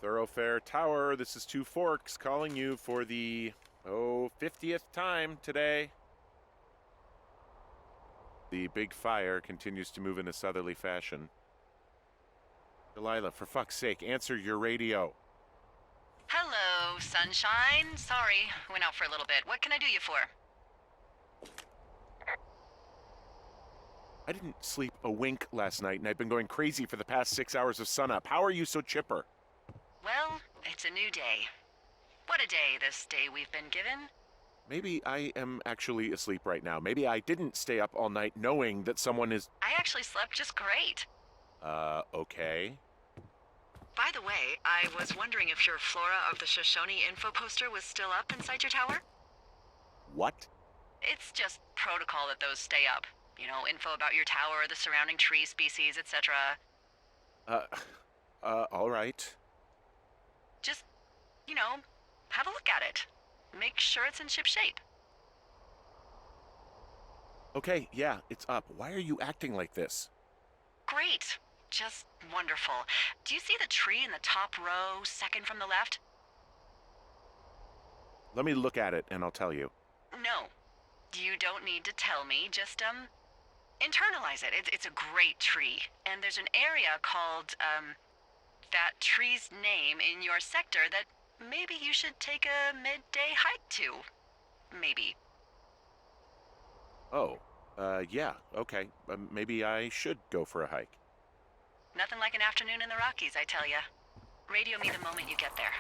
Thoroughfare Tower, this is Two Forks calling you for the, 50th time today. The big fire continues to move in a southerly fashion. Delilah, for fuck's sake, answer your radio. Hello, sunshine. Sorry, went out for a little bit. What can I do you for? I didn't sleep a wink last night, and I've been going crazy for the past 6 hours of sunup. How are you so chipper? Well, it's a new day. What a day, this day we've been given. Maybe I am actually asleep right now. Maybe I didn't stay up all night knowing that someone is... I actually slept just great. Okay. By the way, I was wondering if your Flora of the Shoshone info poster was still up inside your tower? What? It's just protocol that those stay up. You know, info about your tower, the surrounding tree species, etc. All right. Just, have a look at it. Make sure it's in ship shape. Okay, yeah, it's up. Why are you acting like this? Great. Just wonderful. Do you see the tree in the top row, second from the left? Let me look at it and I'll tell you. No. You don't need to tell me. Just, internalize it. It's a great tree. And there's an area called, that tree's name in your sector that maybe you should take a midday hike to. Maybe. Oh, yeah, okay. Maybe I should go for a hike. Nothing like an afternoon in the Rockies, I tell ya. Radio me the moment you get there.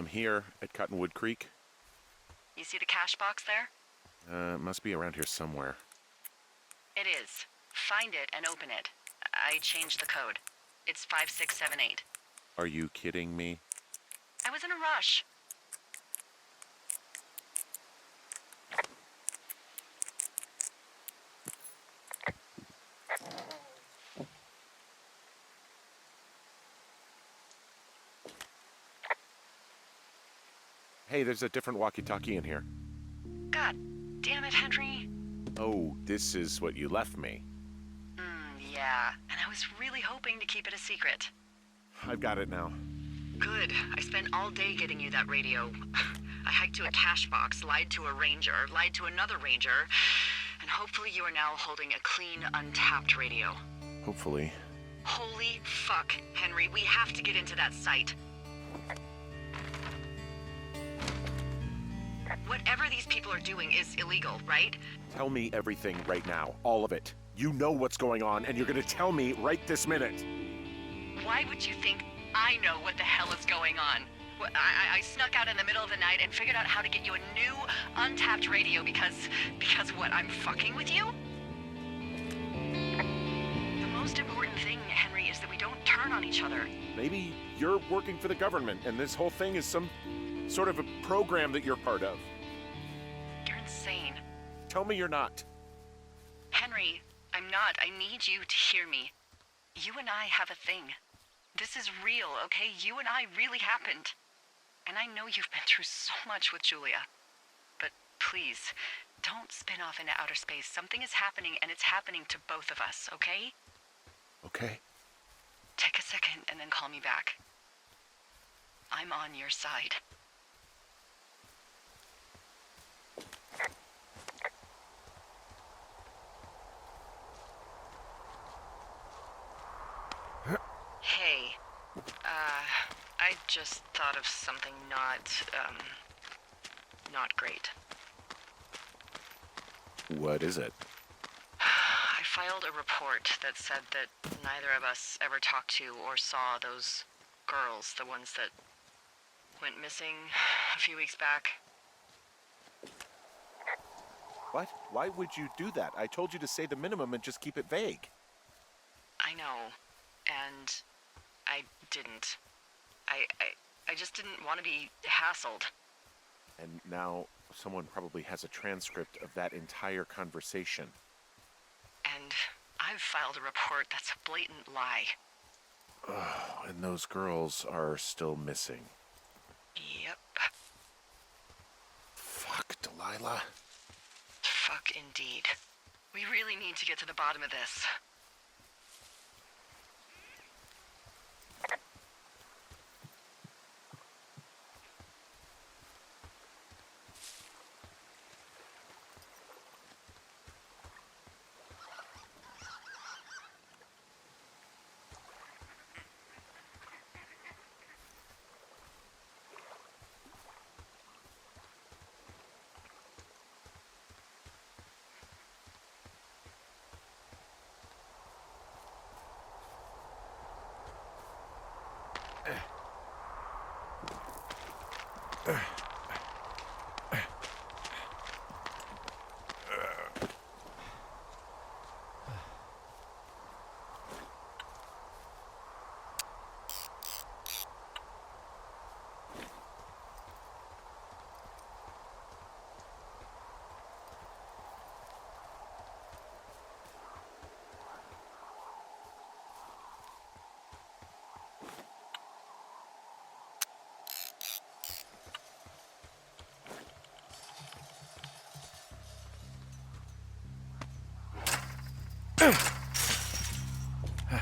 I'm here at Cottonwood Creek. You see the cash box there? It must be around here somewhere. It is. Find it and open it. I changed the code. It's 5678. Are you kidding me? I was in a rush. Hey, there's a different walkie-talkie in here. God damn it, Henry. Oh, this is what you left me. Yeah. And I was really hoping to keep it a secret. I've got it now. Good. I spent all day getting you that radio. I hiked to a cash box, lied to a ranger, lied to another ranger, and hopefully you are now holding a clean, untapped radio. Hopefully. Holy fuck, Henry. We have to get into that site. Whatever these people are doing is illegal, right? Tell me everything right now. All of it. You know what's going on, and you're gonna tell me right this minute. Why would you think I know what the hell is going on? I snuck out in the middle of the night and figured out how to get you a new, untapped radio because what, I'm fucking with you? The most important thing, Henry, is that we don't turn on each other. Maybe you're working for the government, and this whole thing is some sort of a program that you're part of. You're insane. Tell me you're not. Henry, I'm not. I need you to hear me. You and I have a thing. This is real, okay? You and I really happened. And I know you've been through so much with Julia. But please, don't spin off into outer space. Something is happening, and it's happening to both of us, okay? Okay. Take a second and then call me back. I'm on your side. Hey, I just thought of something not great. What is it? I filed a report that said that neither of us ever talked to or saw those girls, the ones that went missing a few weeks back. What? Why would you do that? I told you to say the minimum and just keep it vague. I know, and I didn't. I just didn't want to be hassled. And now someone probably has a transcript of that entire conversation. And I've filed a report that's a blatant lie. Oh, and those girls are still missing. Yep. Fuck, Delilah. Fuck indeed. We really need to get to the bottom of this.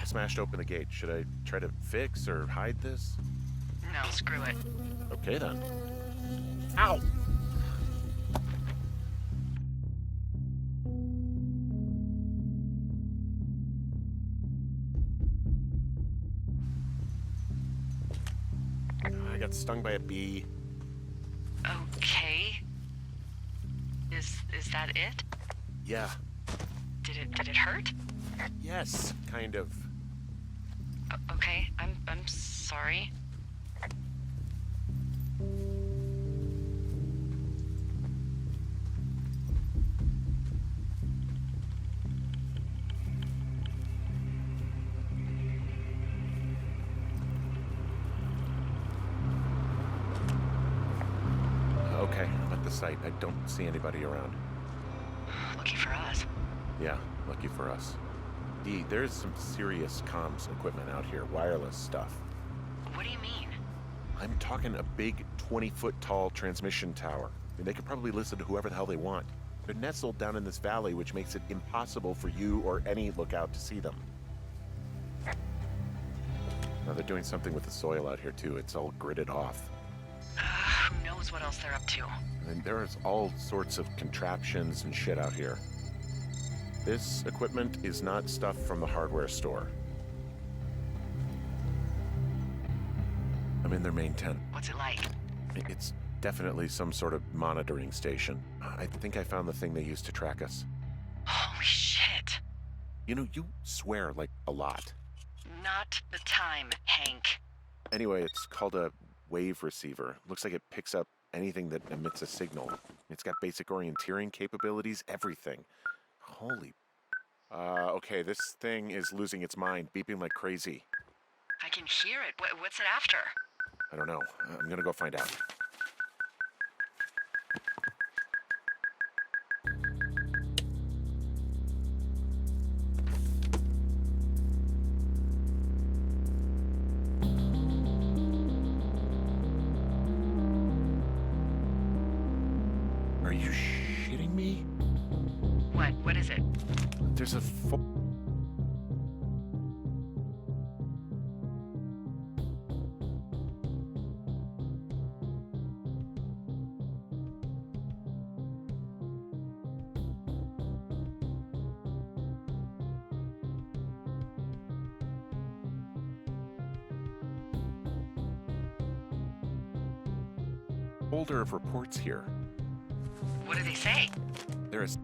Smashed open the gate. Should I try to fix or hide this? No, screw it. Okay then. Ow! I got stung by a bee. Okay. Is that it? Yeah. Did it hurt? Yes, kind of. Okay, I'm sorry. Okay, I'm at the site. I don't see anybody around. Lucky for us. Yeah, lucky for us. Dee, there's some serious comms equipment out here, wireless stuff. What do you mean? I'm talking a big 20-foot tall transmission tower. I mean, they could probably listen to whoever the hell they want. They're nestled down in this valley, which makes it impossible for you or any lookout to see them. Now, they're doing something with the soil out here, too. It's all gridded off. Who knows what else they're up to? And there's all sorts of contraptions and shit out here. This equipment is not stuff from the hardware store. I'm in their main tent. What's it like? It's definitely some sort of monitoring station. I think I found the thing they used to track us. Holy shit. You know, you swear like a lot. Not the time, Hank. Anyway, it's called a wave receiver. Looks like it picks up anything that emits a signal. It's got basic orienteering capabilities, everything. Holy... okay, this thing is losing its mind, beeping like crazy. I can hear it. What's it after? I don't know. I'm gonna go find out. Are you shitting me? What is it? There's a folder of reports here. What do they say? There is.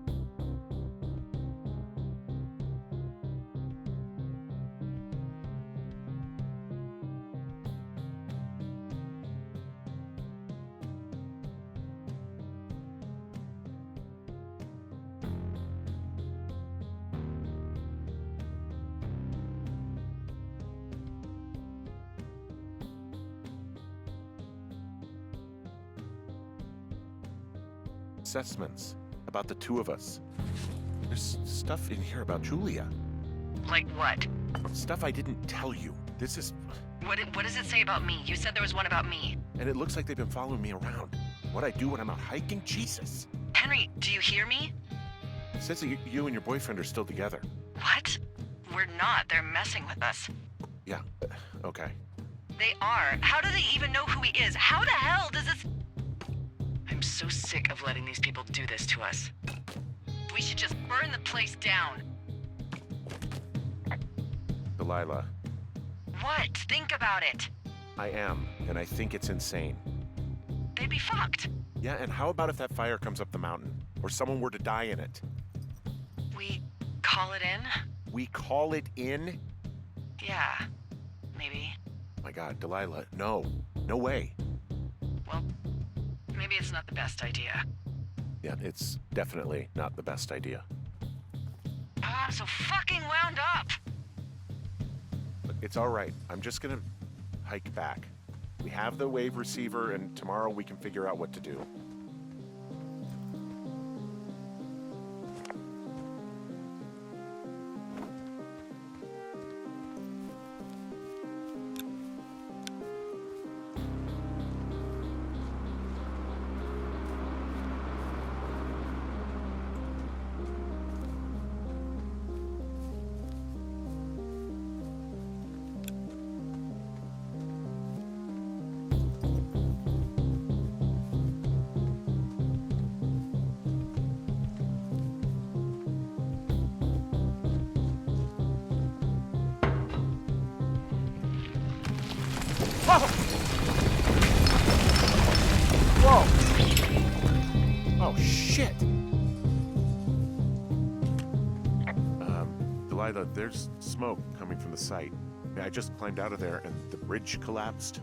Assessments about the two of us. There's stuff in here about Julia. Like what? Stuff I didn't tell you. This is... What does it say about me? You said there was one about me. And it looks like they've been following me around. What I do when I'm out hiking? Jesus. Henry, do you hear me? It says that you and your boyfriend are still together. What? We're not. They're messing with us. Yeah, okay. They are. How do they even know who he is? How the hell does this... I'm so sick of letting these people do this to us. We should just burn the place down. Delilah, What? Think about it. I am, and I think it's insane. They'd be fucked. Yeah, and how about if that fire comes up the mountain? Or someone were to die in it? We call it in? We call it in? Yeah. Maybe. My God, Delilah, no. No way. Well, maybe it's not the best idea. Yeah, it's definitely not the best idea. I'm so fucking wound up. Look, it's all right. I'm just gonna hike back. We have the wave receiver, and tomorrow we can figure out what to do. Whoa! Oh, shit! Delilah, there's smoke coming from the site. I just climbed out of there and the bridge collapsed.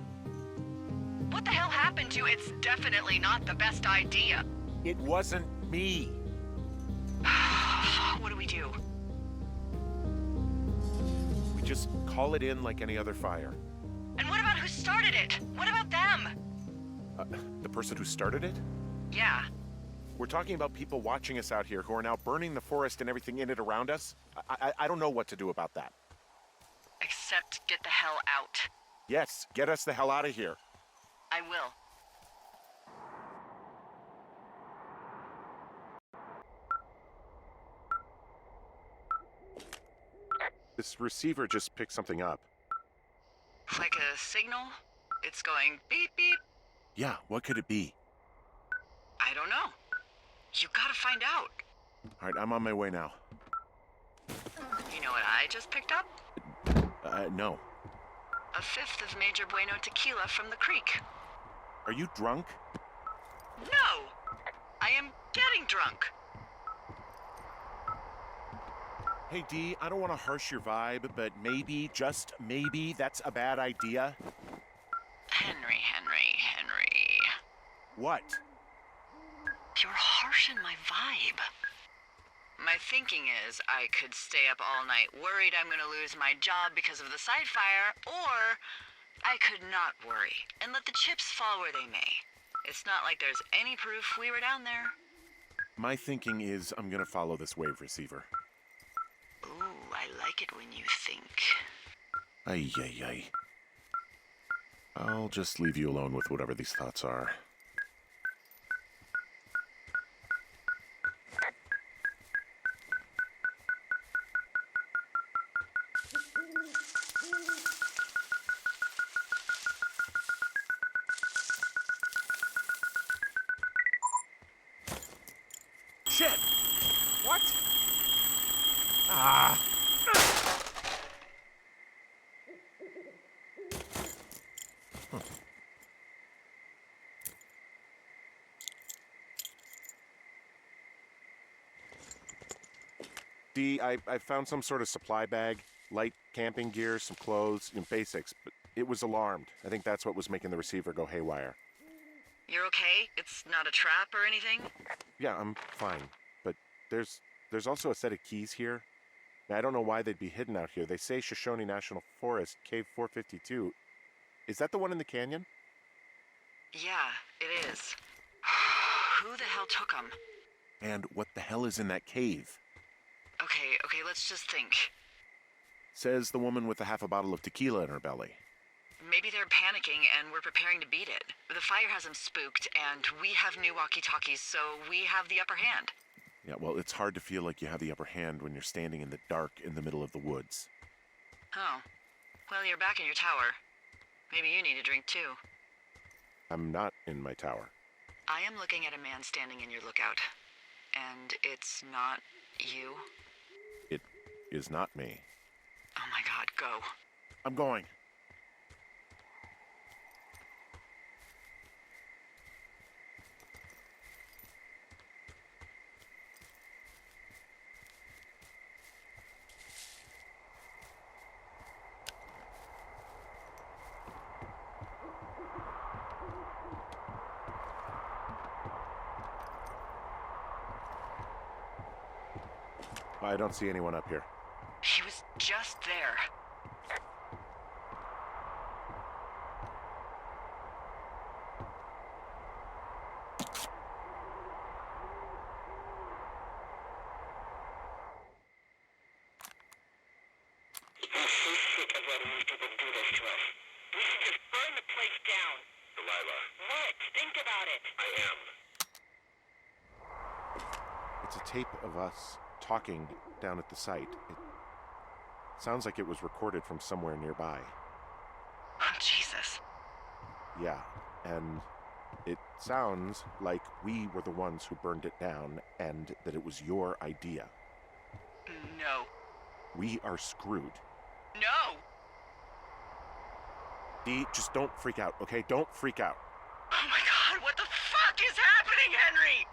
What the hell happened to you? It's definitely not the best idea. It wasn't me. What do we do? We just call it in like any other fire. And what about who started it? What about them? The person who started it? Yeah. We're talking about people watching us out here who are now burning the forest and everything in it around us. I don't know what to do about that. Except get the hell out. Yes, get us the hell out of here. I will. This receiver just picked something up. Like a signal? It's going beep beep. Yeah, what could it be? I don't know. You gotta find out. All right, I'm on my way now. You know what I just picked up? No. A fifth of Major Bueno tequila from the creek. Are you drunk? No! I am getting drunk. Hey, Dee, I don't want to harsh your vibe, but maybe, just maybe, that's a bad idea. Henry. What? You're harshing my vibe. My thinking is I could stay up all night worried I'm gonna lose my job because of the side fire, or I could not worry and let the chips fall where they may. It's not like there's any proof we were down there. My thinking is I'm gonna follow this wave receiver. Ooh, I like it when you think. Ay. I'll just leave you alone with whatever these thoughts are. Shit! What? Ah! Dee, I found some sort of supply bag, light camping gear, some clothes, basics, but it was alarmed. I think that's what was making the receiver go haywire. You're okay? It's not a trap or anything? Yeah, I'm fine, but there's also a set of keys here. Now, I don't know why they'd be hidden out here. They say Shoshone National Forest, Cave 452. Is that the one in the canyon? Yeah, it is. Who the hell took them? And what the hell is in that cave? Okay, let's just think. Says the woman with a half a bottle of tequila in her belly. Maybe they're panicking and we're preparing to beat it. The fire has them spooked, and we have new walkie-talkies, so we have the upper hand. Yeah, well, it's hard to feel like you have the upper hand when you're standing in the dark in the middle of the woods. Oh. Well, you're back in your tower. Maybe you need a drink, too. I'm not in my tower. I am looking at a man standing in your lookout. And it's not you? It is not me. Oh my god, go. I'm going. I don't see anyone up here. He was just there. I'm so sick of letting these people do this to us. We should just burn the place down. Delilah. What? Think about it. I am. It's a tape of us talking down at the site. It sounds like it was recorded from somewhere nearby. Oh, Jesus. Yeah, and it sounds like we were the ones who burned it down and that it was your idea. No. We are screwed. No! Dee, just don't freak out, okay? Don't freak out. Oh my god, what the fuck is happening, Henry?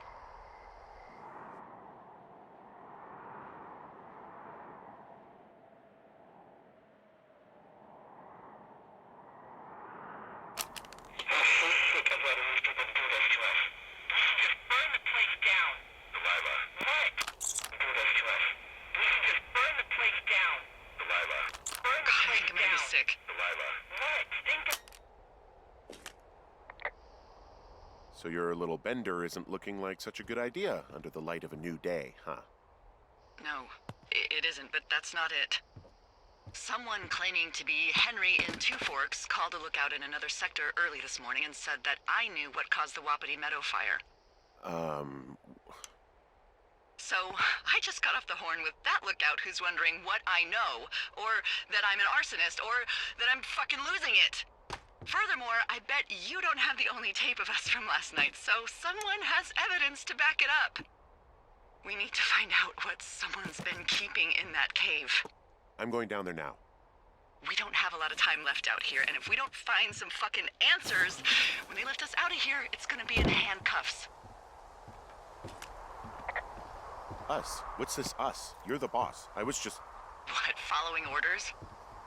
I'm so sick of letting these people do this to us. We should just burn the place down. Delilah. What? Do this to us. We should just burn the place down. Delilah. Burn the God, I place think I'm gonna down. be sick. Delilah. What? Think of... So your little bender isn't looking like such a good idea under the light of a new day, huh? No, it isn't, but that's not it. Someone claiming to be Henry in Two Forks called a lookout in another sector early this morning and said that I knew what caused the Wapiti Meadow fire. So, I just got off the horn with that lookout who's wondering what I know, or that I'm an arsonist, or that I'm fucking losing it. Furthermore, I bet you don't have the only tape of us from last night, so someone has evidence to back it up. We need to find out what someone's been keeping in that cave. I'm going down there now. We don't have a lot of time left out here, and if we don't find some fucking answers, when they lift us out of here, it's gonna be in handcuffs. Us? What's this us? You're the boss. I was just... What, following orders?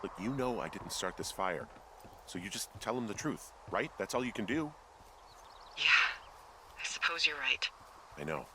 Look, you know I didn't start this fire. So you just tell him the truth, right? That's all you can do. Yeah, I suppose you're right. I know.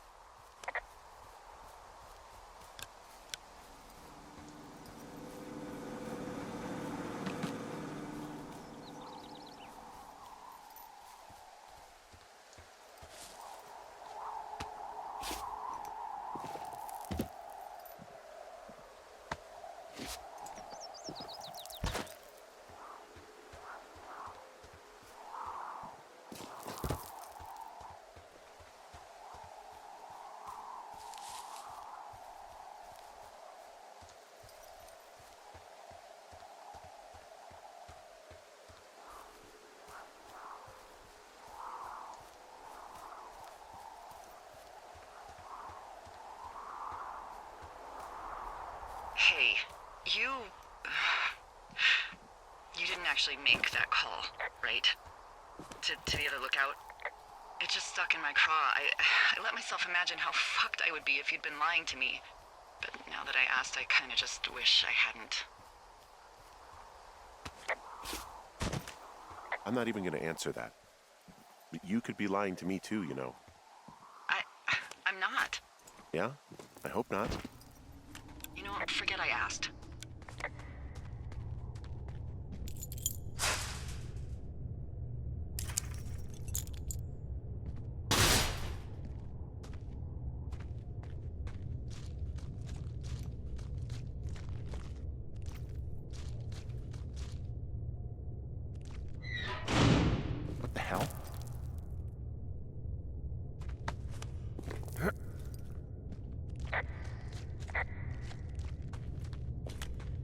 Hey, you didn't actually make that call, right? To the other lookout? It just stuck in my craw. I let myself imagine how fucked I would be if you'd been lying to me. But now that I asked, I kind of just wish I hadn't. I'm not even going to answer that. But you could be lying to me too, you know. I'm not. Yeah? I hope not. You know what? Forget I asked. What the hell?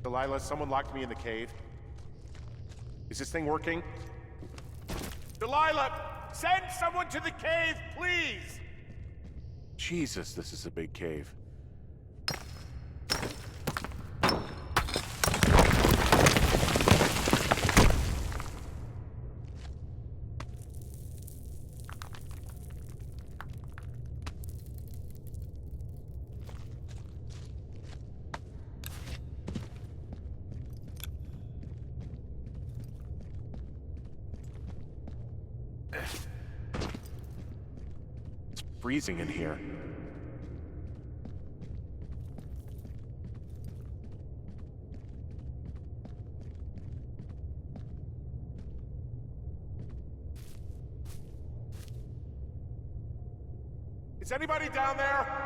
Delilah, someone locked me in the cave. Is this thing working? Delilah! Send someone to the cave, please! Jesus, this is a big cave. It's freezing in here. Is anybody down there?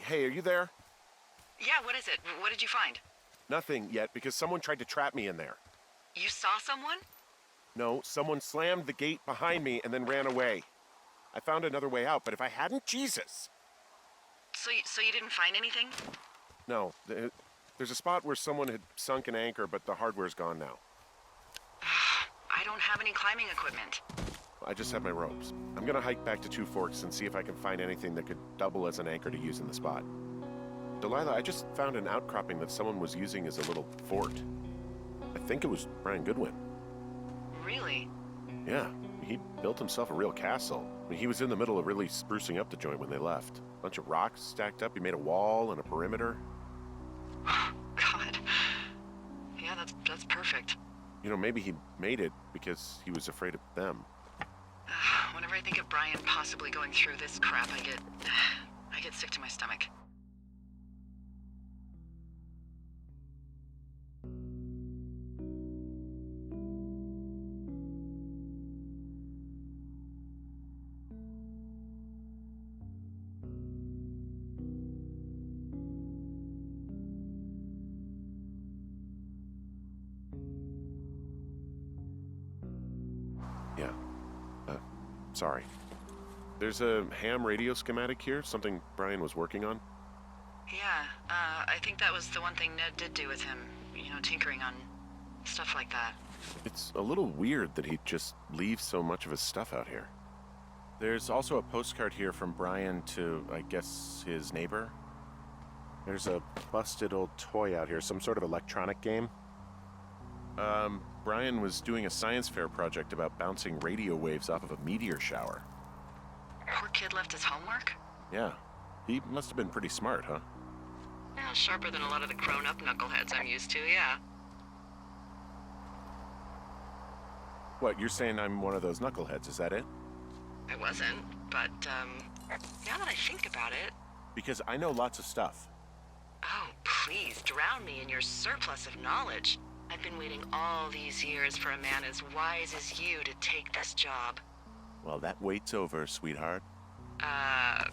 Hey, are you there? Yeah, what is it? What did you find? Nothing yet, because someone tried to trap me in there. You saw someone? No, someone slammed the gate behind me and then ran away. I found another way out, but if I hadn't, Jesus! So you didn't find anything? No, there's a spot where someone had sunk an anchor, but the hardware's gone now. I don't have any climbing equipment. I just have my ropes. I'm gonna hike back to Two Forks and see if I can find anything that could double as an anchor to use in the spot. Delilah, I just found an outcropping that someone was using as a little fort. I think it was Brian Goodwin. Really? Yeah, he built himself a real castle. I mean, he was in the middle of really sprucing up the joint when they left. Bunch of rocks stacked up. He made a wall and a perimeter. God. Yeah, that's perfect. You know, maybe he made it because he was afraid of them. Whenever I think of Brian possibly going through this crap, I get sick to my stomach. Yeah. Sorry. There's a ham radio schematic here, something Brian was working on. Yeah, I think that was the one thing Ned did do with him. You know, tinkering on stuff like that. It's a little weird that he'd just leave so much of his stuff out here. There's also a postcard here from Brian to, I guess, his neighbor. There's a busted old toy out here, some sort of electronic game. Brian was doing a science fair project about bouncing radio waves off of a meteor shower. Poor kid left his homework? Yeah. He must have been pretty smart, huh? Yeah, sharper than a lot of the grown-up knuckleheads I'm used to, yeah. What, you're saying I'm one of those knuckleheads, is that it? I wasn't, but, now that I think about it... Because I know lots of stuff. Oh, please, drown me in your surplus of knowledge. I've been waiting all these years for a man as wise as you to take this job. Well, that wait's over, sweetheart.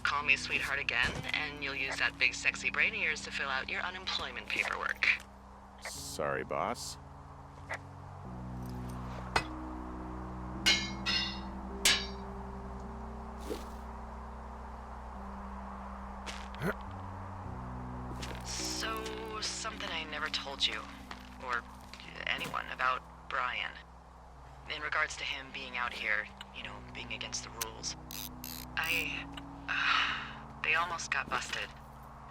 Call me sweetheart again, and you'll use that big sexy brain of yours to fill out your unemployment paperwork. Sorry, boss. So, something I never told you, or anyone, about Brian. In regards to him being out here, you know, being against the rules. They almost got busted.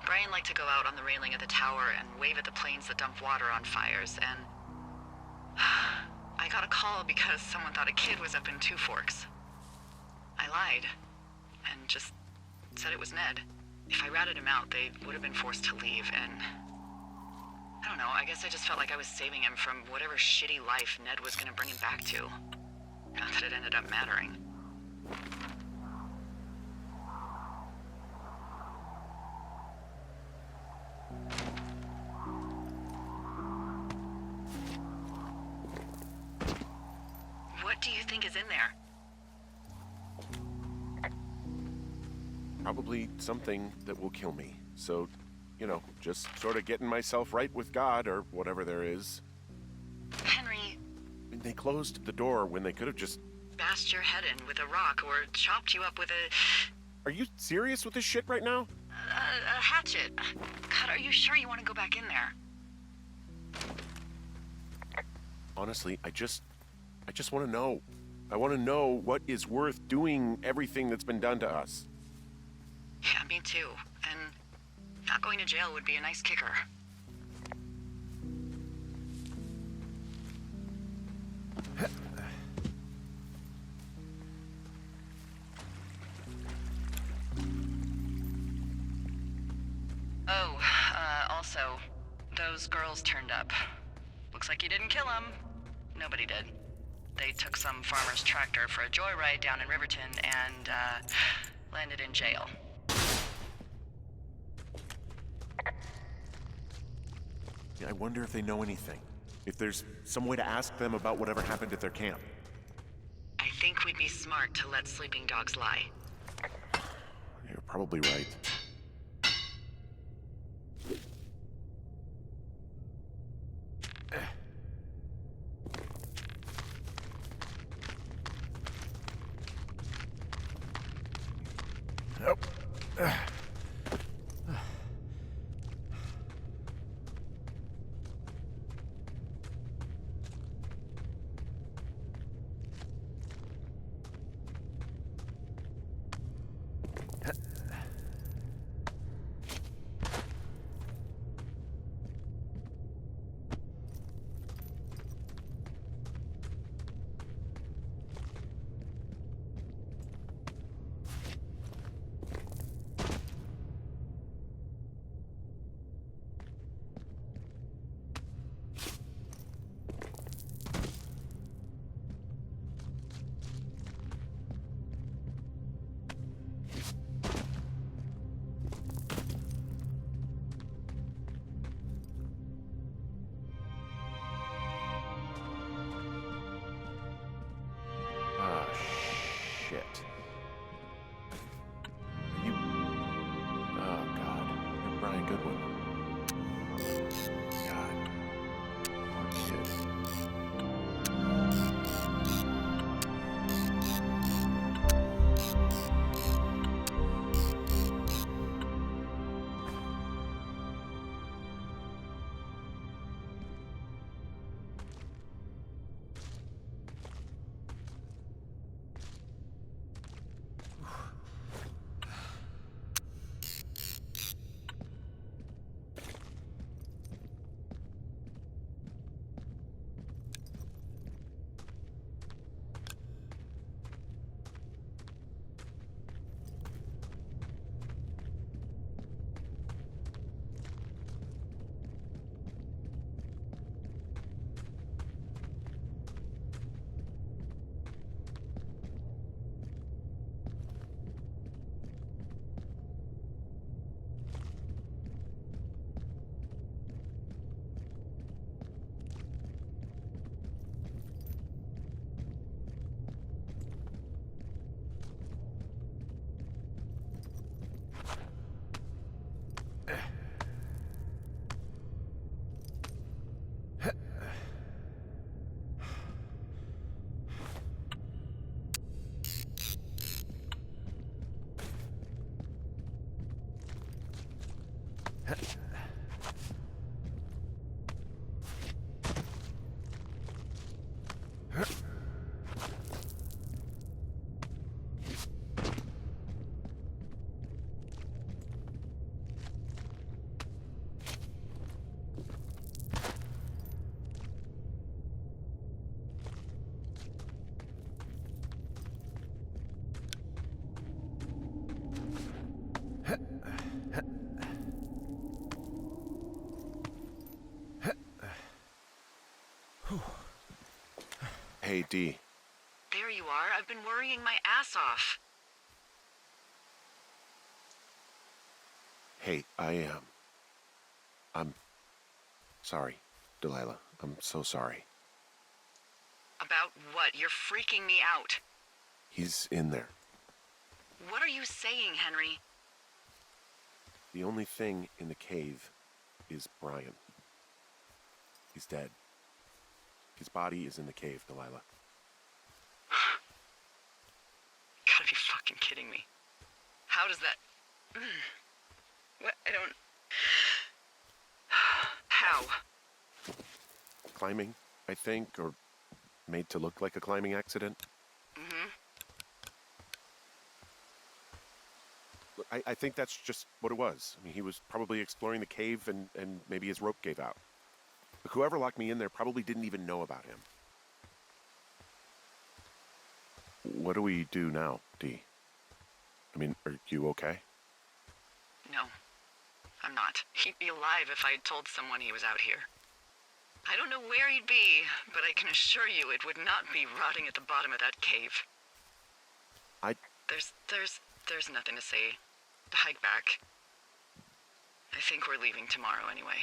Brian liked to go out on the railing of the tower and wave at the planes that dump water on fires, and I got a call because someone thought a kid was up in Two Forks. I lied, and just said it was Ned. If I ratted him out, they would have been forced to leave, and I don't know, I guess I just felt like I was saving him from whatever shitty life Ned was gonna bring him back to. Not that it ended up mattering. What do you think is in there? Probably something that will kill me. So, you know, just sort of getting myself right with God or whatever there is. Henry, I mean, they closed the door when they could have just... bashed your head in with a rock or chopped you up with Are you serious with this shit right now? a hatchet. God, are you sure you want to go back in there? Honestly, I just want to know. I want to know what is worth doing everything that's been done to us. Yeah, me too. And not going to jail would be a nice kicker. Oh, also, those girls turned up. Looks like you didn't kill them. Nobody did. They took some farmer's tractor for a joyride down in Riverton and, landed in jail. I wonder if they know anything. If there's some way to ask them about whatever happened at their camp. I think we'd be smart to let sleeping dogs lie. You're probably right. Nope. Shit. Are you... Oh, God. You're Brian Goodwin. God. Poor kid. Hey, Dee. There you are. I've been worrying my ass off. Hey, I'm sorry, Delilah. I'm so sorry. About what? You're freaking me out. He's in there. What are you saying, Henry? The only thing in the cave is Brian. He's dead. His body is in the cave, Delilah. Gotta be fucking kidding me. How does that... What? I don't... How? Climbing, I think, or made to look like a climbing accident. Mm-hmm. Look, I think that's just what it was. I mean, he was probably exploring the cave and maybe his rope gave out. Look, whoever locked me in there probably didn't even know about him. What do we do now, Dee? I mean, are you okay? No, I'm not. He'd be alive if I had told someone he was out here. I don't know where he'd be, but I can assure you it would not be rotting at the bottom of that cave. There's nothing to say. Hike back. I think we're leaving tomorrow anyway.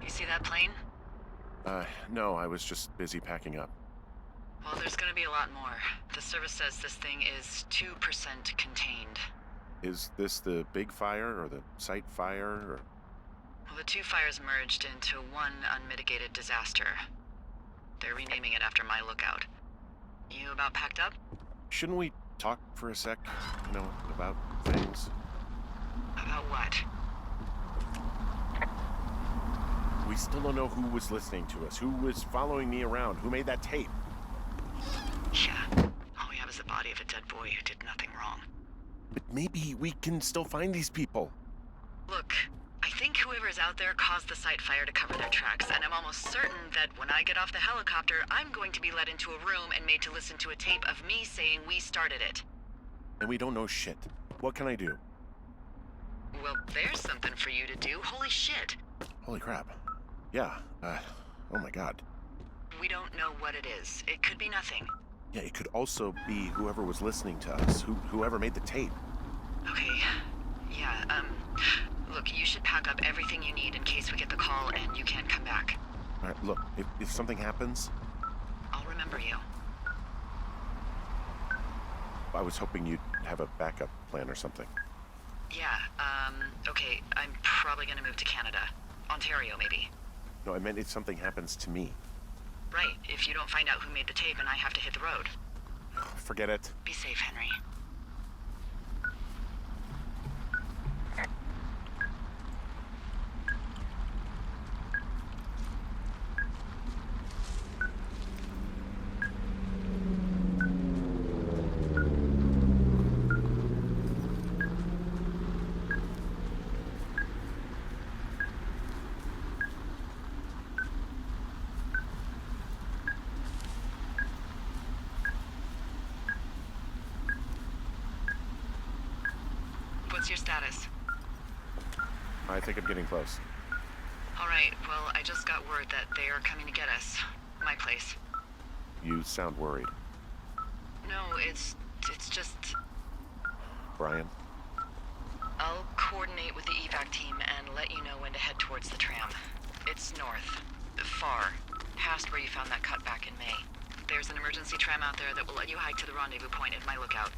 See that plane? No, I was just busy packing up. Well, there's gonna be a lot more. The service says this thing is 2% contained. Is this the big fire or the site fire or... Well, the two fires merged into one unmitigated disaster. They're renaming it after my lookout. You about packed up? Shouldn't we talk for a sec, about things? About what? We still don't know who was listening to us, who was following me around, who made that tape. Yeah. All we have is the body of a dead boy who did nothing wrong. But maybe we can still find these people. Look, I think whoever's out there caused the site fire to cover their tracks, and I'm almost certain that when I get off the helicopter, I'm going to be led into a room and made to listen to a tape of me saying we started it. And we don't know shit. What can I do? Well, there's something for you to do. Holy shit. Holy crap. Yeah, oh my god. We don't know what it is. It could be nothing. Yeah, it could also be whoever was listening to us, whoever made the tape. Okay. Yeah, look, you should pack up everything you need in case we get the call and you can't come back. All right, look, if something happens... I'll remember you. I was hoping you'd have a backup plan or something. Yeah, okay, I'm probably gonna move to Canada. Ontario, maybe. No, I meant if something happens to me. Right, if you don't find out who made the tape and I have to hit the road. Forget it. Be safe, Henry. What's your status? I think I'm getting close. All right, well, I just got word that they are coming to get us. My place. You sound worried. No, it's just... Brian? I'll call coordinate with the evac team and let you know when to head towards the tram. It's north. Far. Past where you found that cut back in May. There's an emergency tram out there that will let you hike to the rendezvous point at my lookout.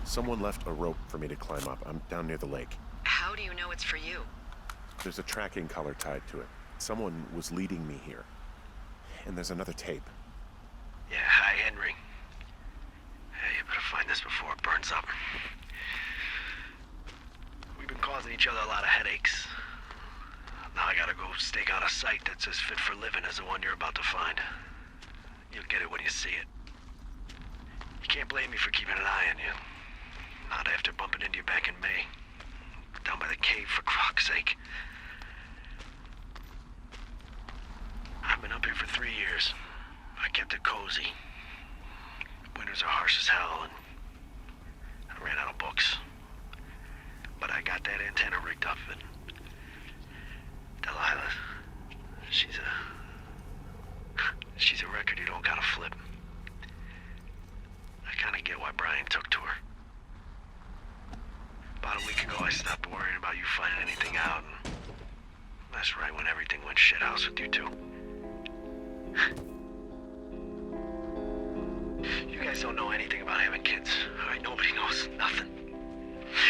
Someone left a rope for me to climb up. I'm down near the lake. How do you know it's for you? There's a tracking collar tied to it. Someone was leading me here. And there's another tape. Yeah, hi, Henry. Hey, you better find this before it burns up. We've been causing each other a lot of headaches. Now I gotta go stake out a site that's as fit for living as the one you're about to find. You'll get it when you see it. You can't blame me for keeping an eye on you. Not after bumping into you back in May. Down by the cave, for croc's sake. I've been up here for 3 years. I kept it cozy. Winters are harsh as hell, and I ran out of books. But I got that antenna rigged up, and Delilah, she's a record you don't gotta flip. I kinda get why Brian took to her. About a week ago, I stopped worrying about you finding anything out, and that's right when everything went shithouse with you two. You guys don't know anything about having kids, alright? Nobody knows nothing.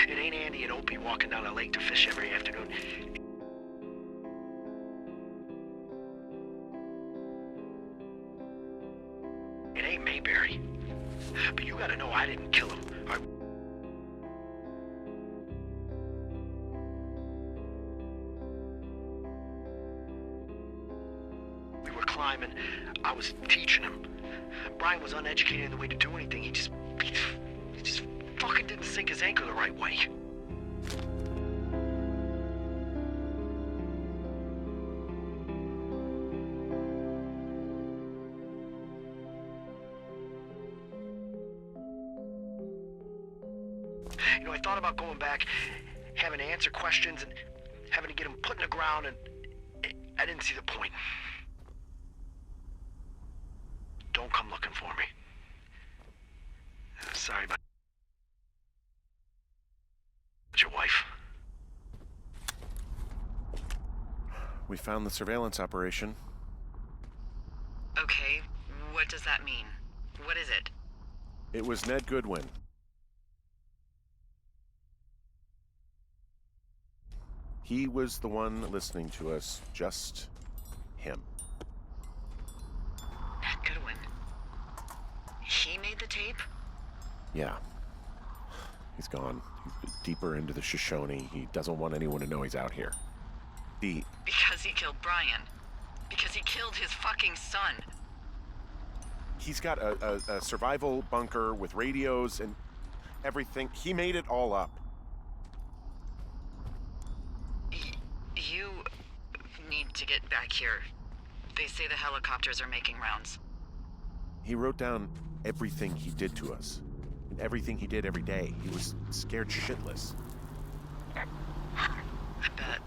It ain't Andy and Opie walking down the lake to fish every afternoon. It ain't Mayberry. But you gotta know I didn't kill him. We were climbing. I was teaching him. Brian was uneducated in the way to do anything. He just fucking didn't sink his anchor the right way. You know, I thought about going back, having to answer questions and having to get him put in the ground, and I didn't see the point. Don't come looking for me. Sorry about your wife. We found the surveillance operation. Okay, what does that mean? What is it? It was Ned Goodwin. He was the one listening to us, just him. Ned Goodwin. He made the tape? Yeah. He's gone. He's deeper into the Shoshone. He doesn't want anyone to know he's out here. Because he killed Brian. Because he killed his fucking son. He's got a survival bunker with radios and everything. He made it all up. You need to get back here. They say the helicopters are making rounds. He wrote down everything he did to us. And everything he did every day. He was scared shitless. I bet.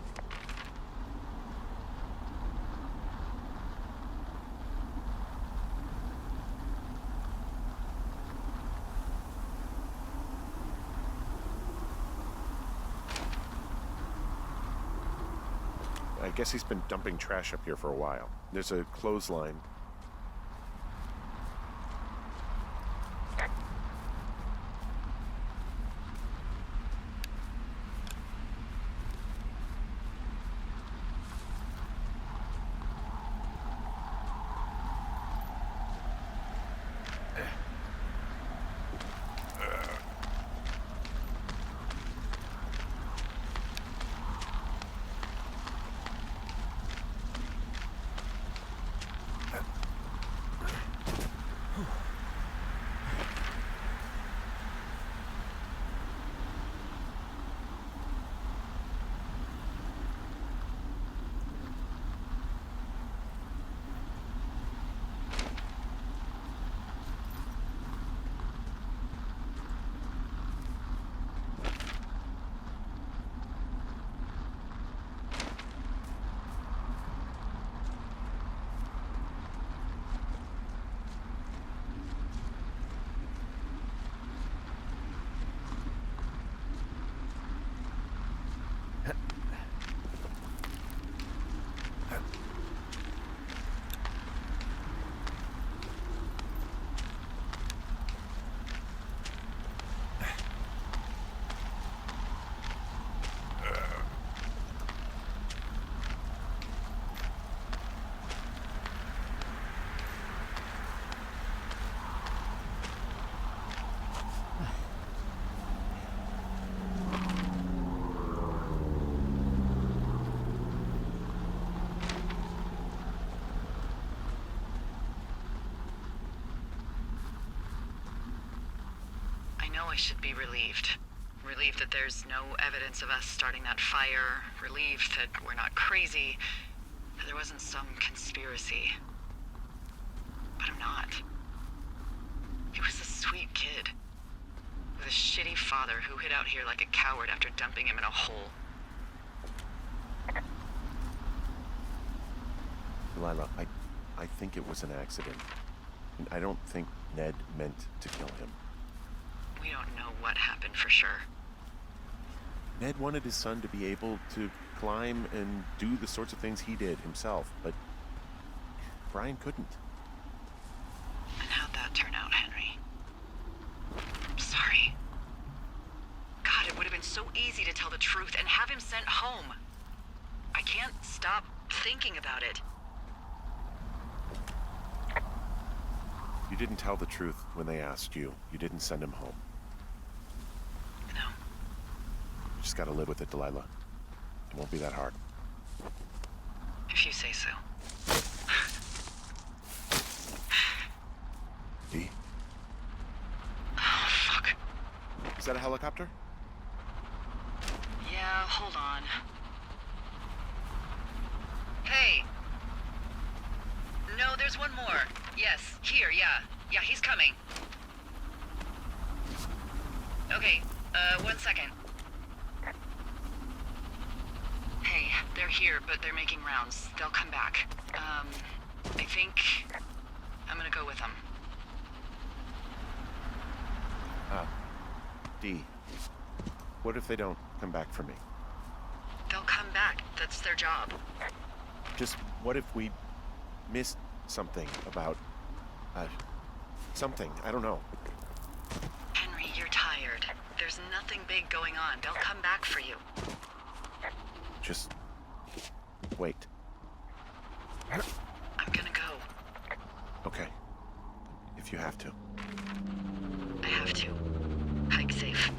I guess he's been dumping trash up here for a while. There's a clothesline. know I should be relieved. Relieved that there's no evidence of us starting that fire. Relieved that we're not crazy. That there wasn't some conspiracy. But I'm not. He was a sweet kid. With a shitty father who hid out here like a coward after dumping him in a hole. Delilah, I think it was an accident. And I don't think Ned meant to kill him. We don't know what happened for sure. Ned wanted his son to be able to climb and do the sorts of things he did himself, but Brian couldn't. And how'd that turn out, Henry? I'm sorry. God, it would have been so easy to tell the truth and have him sent home. I can't stop thinking about it. You didn't tell the truth when they asked you. You didn't send him home. No. You just gotta live with it, Delilah. It won't be that hard. If you say so. Dee? Oh, fuck. Is that a helicopter? Yeah, hold on. Hey. No, there's one more. Yes, here, yeah. Yeah, he's coming. Okay, 1 second. Hey, they're here, but they're making rounds. They'll come back. I think I'm gonna go with them. Dee, what if they don't come back for me? They'll come back. That's their job. Just what if we missed something about, something, I don't know. Henry, you're tired. There's nothing big going on. They'll come back for you. Just wait. I'm gonna go. Okay. If you have to. I have to. Hike safe.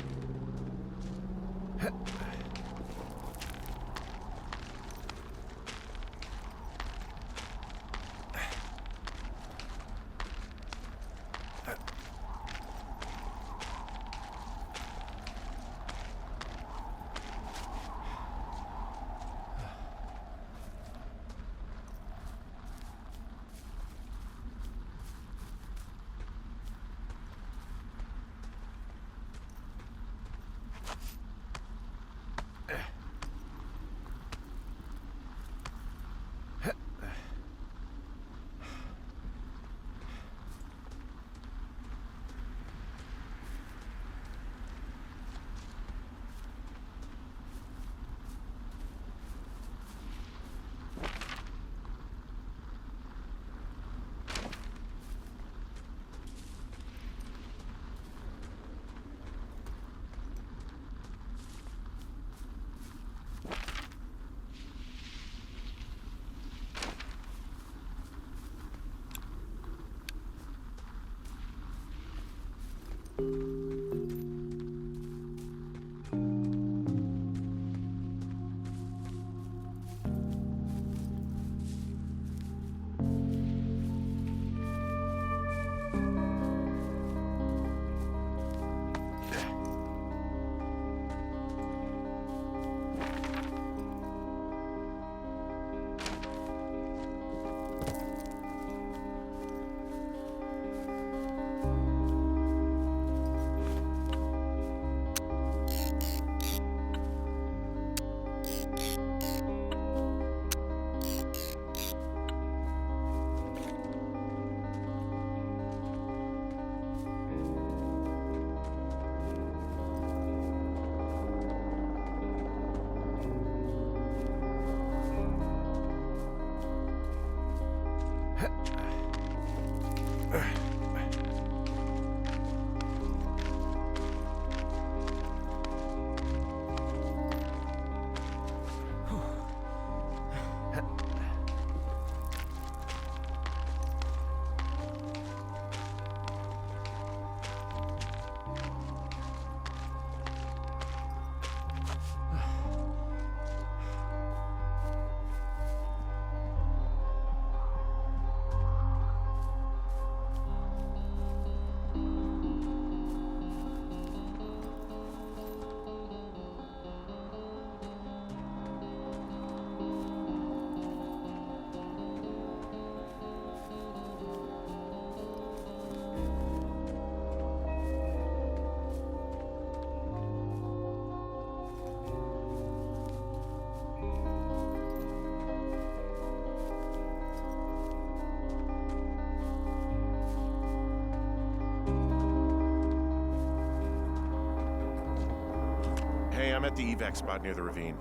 I'm at the evac spot near the ravine.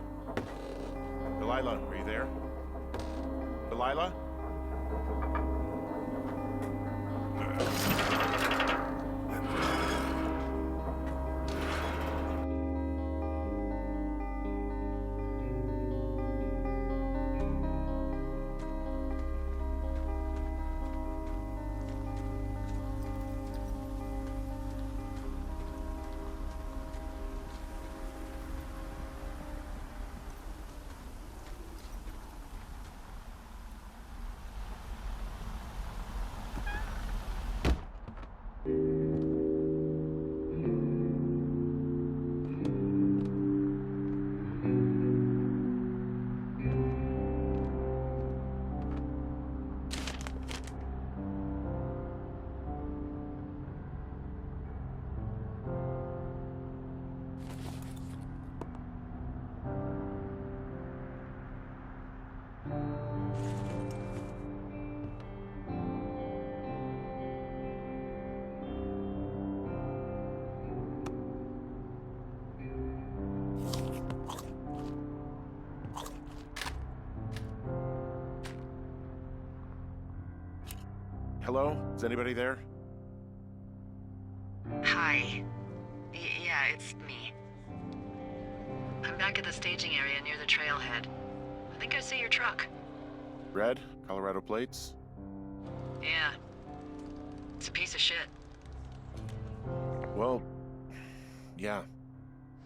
Delilah, are you there? Delilah? Hello? Is anybody there? Hi. Yeah, it's me. I'm back at the staging area near the trailhead. I think I see your truck. Red? Colorado plates? Yeah. It's a piece of shit. Well, yeah.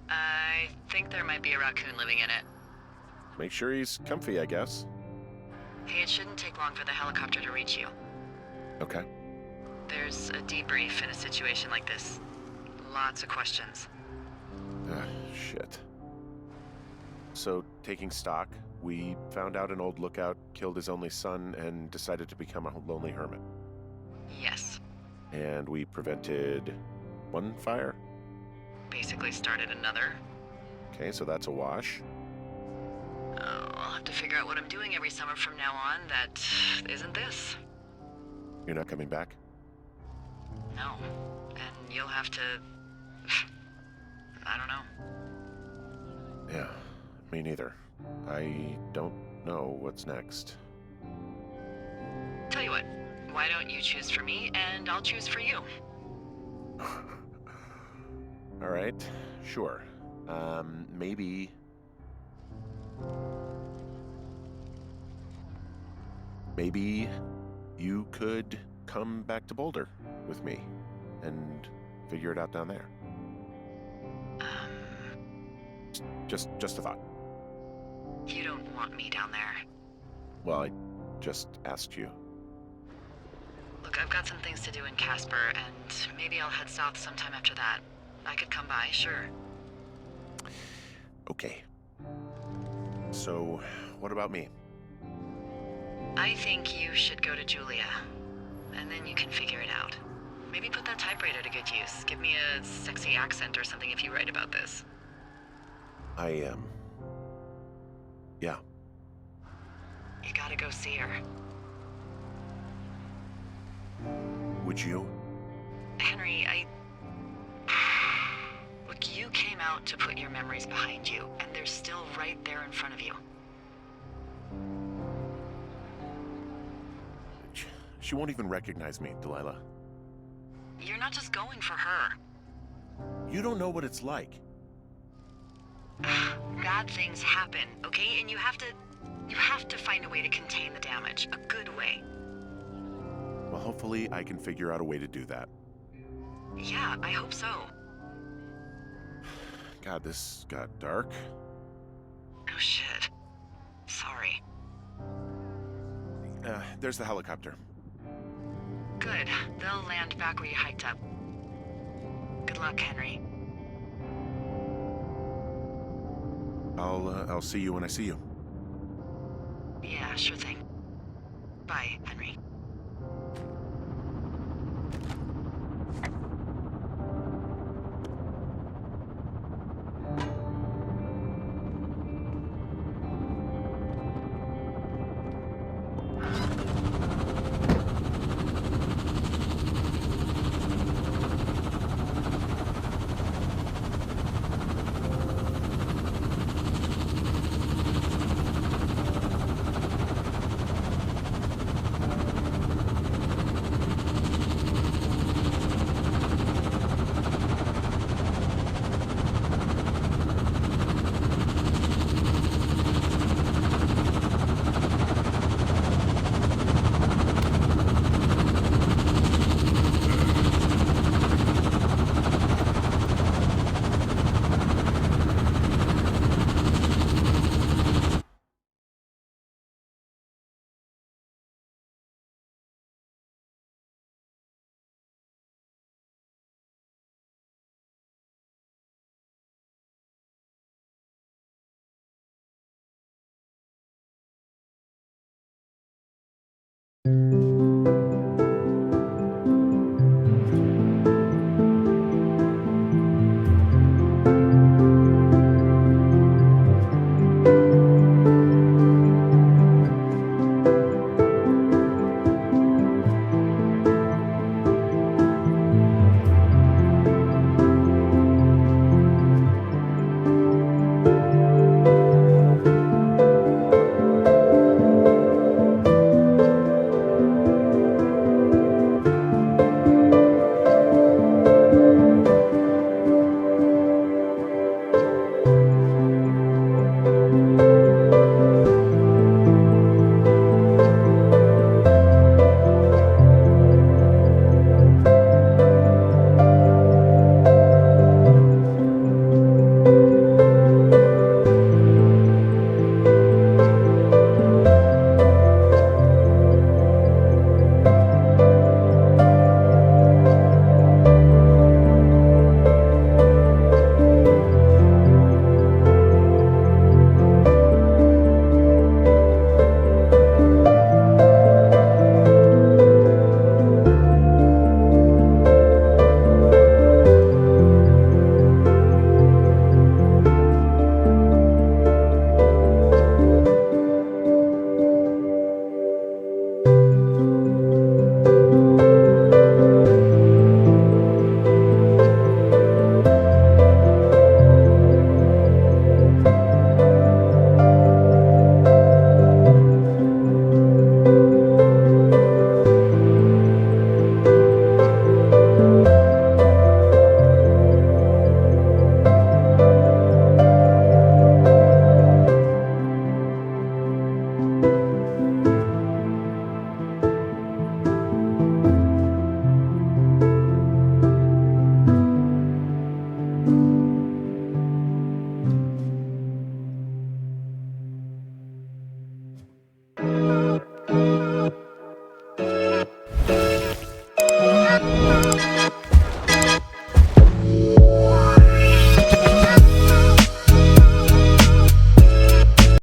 I think there might be a raccoon living in it. Make sure he's comfy, I guess. Hey, it shouldn't take long for the helicopter to reach you. Okay. There's a debrief in a situation like this. Lots of questions. Shit. So, taking stock, we found out an old lookout killed his only son and decided to become a lonely hermit. Yes. And we prevented one fire? Basically started another. Okay, so that's a wash. Oh, I'll have to figure out what I'm doing every summer from now on that isn't this. You're not coming back? No. And you'll have to... I don't know. Yeah, me neither. I don't know what's next. Tell you what, why don't you choose for me and I'll choose for you? All right, sure. Maybe... Maybe you could come back to Boulder with me and figure it out down there. Just a thought. You don't want me down there. Well, I just asked you. Look, I've got some things to do in Casper, and maybe I'll head south sometime after that. I could come by, sure. Okay. So, what about me? I think you should go to Julia, and then you can figure it out. Maybe put that typewriter to good use. Give me a sexy accent or something if you write about this. Yeah. You gotta go see her. Would you? Henry, Look, you came out to put your memories behind you, and they're still right there in front of you. She won't even recognize me, Delilah. You're not just going for her. You don't know what it's like. Bad things happen, okay? And you have to find a way to contain the damage. A good way. Well, hopefully I can figure out a way to do that. Yeah, I hope so. God, this got dark. Oh shit. Sorry. There's the helicopter. Good. They'll land back where you hiked up. Good luck, Henry. I'll see you when I see you. Yeah, sure thing. Bye, Henry. All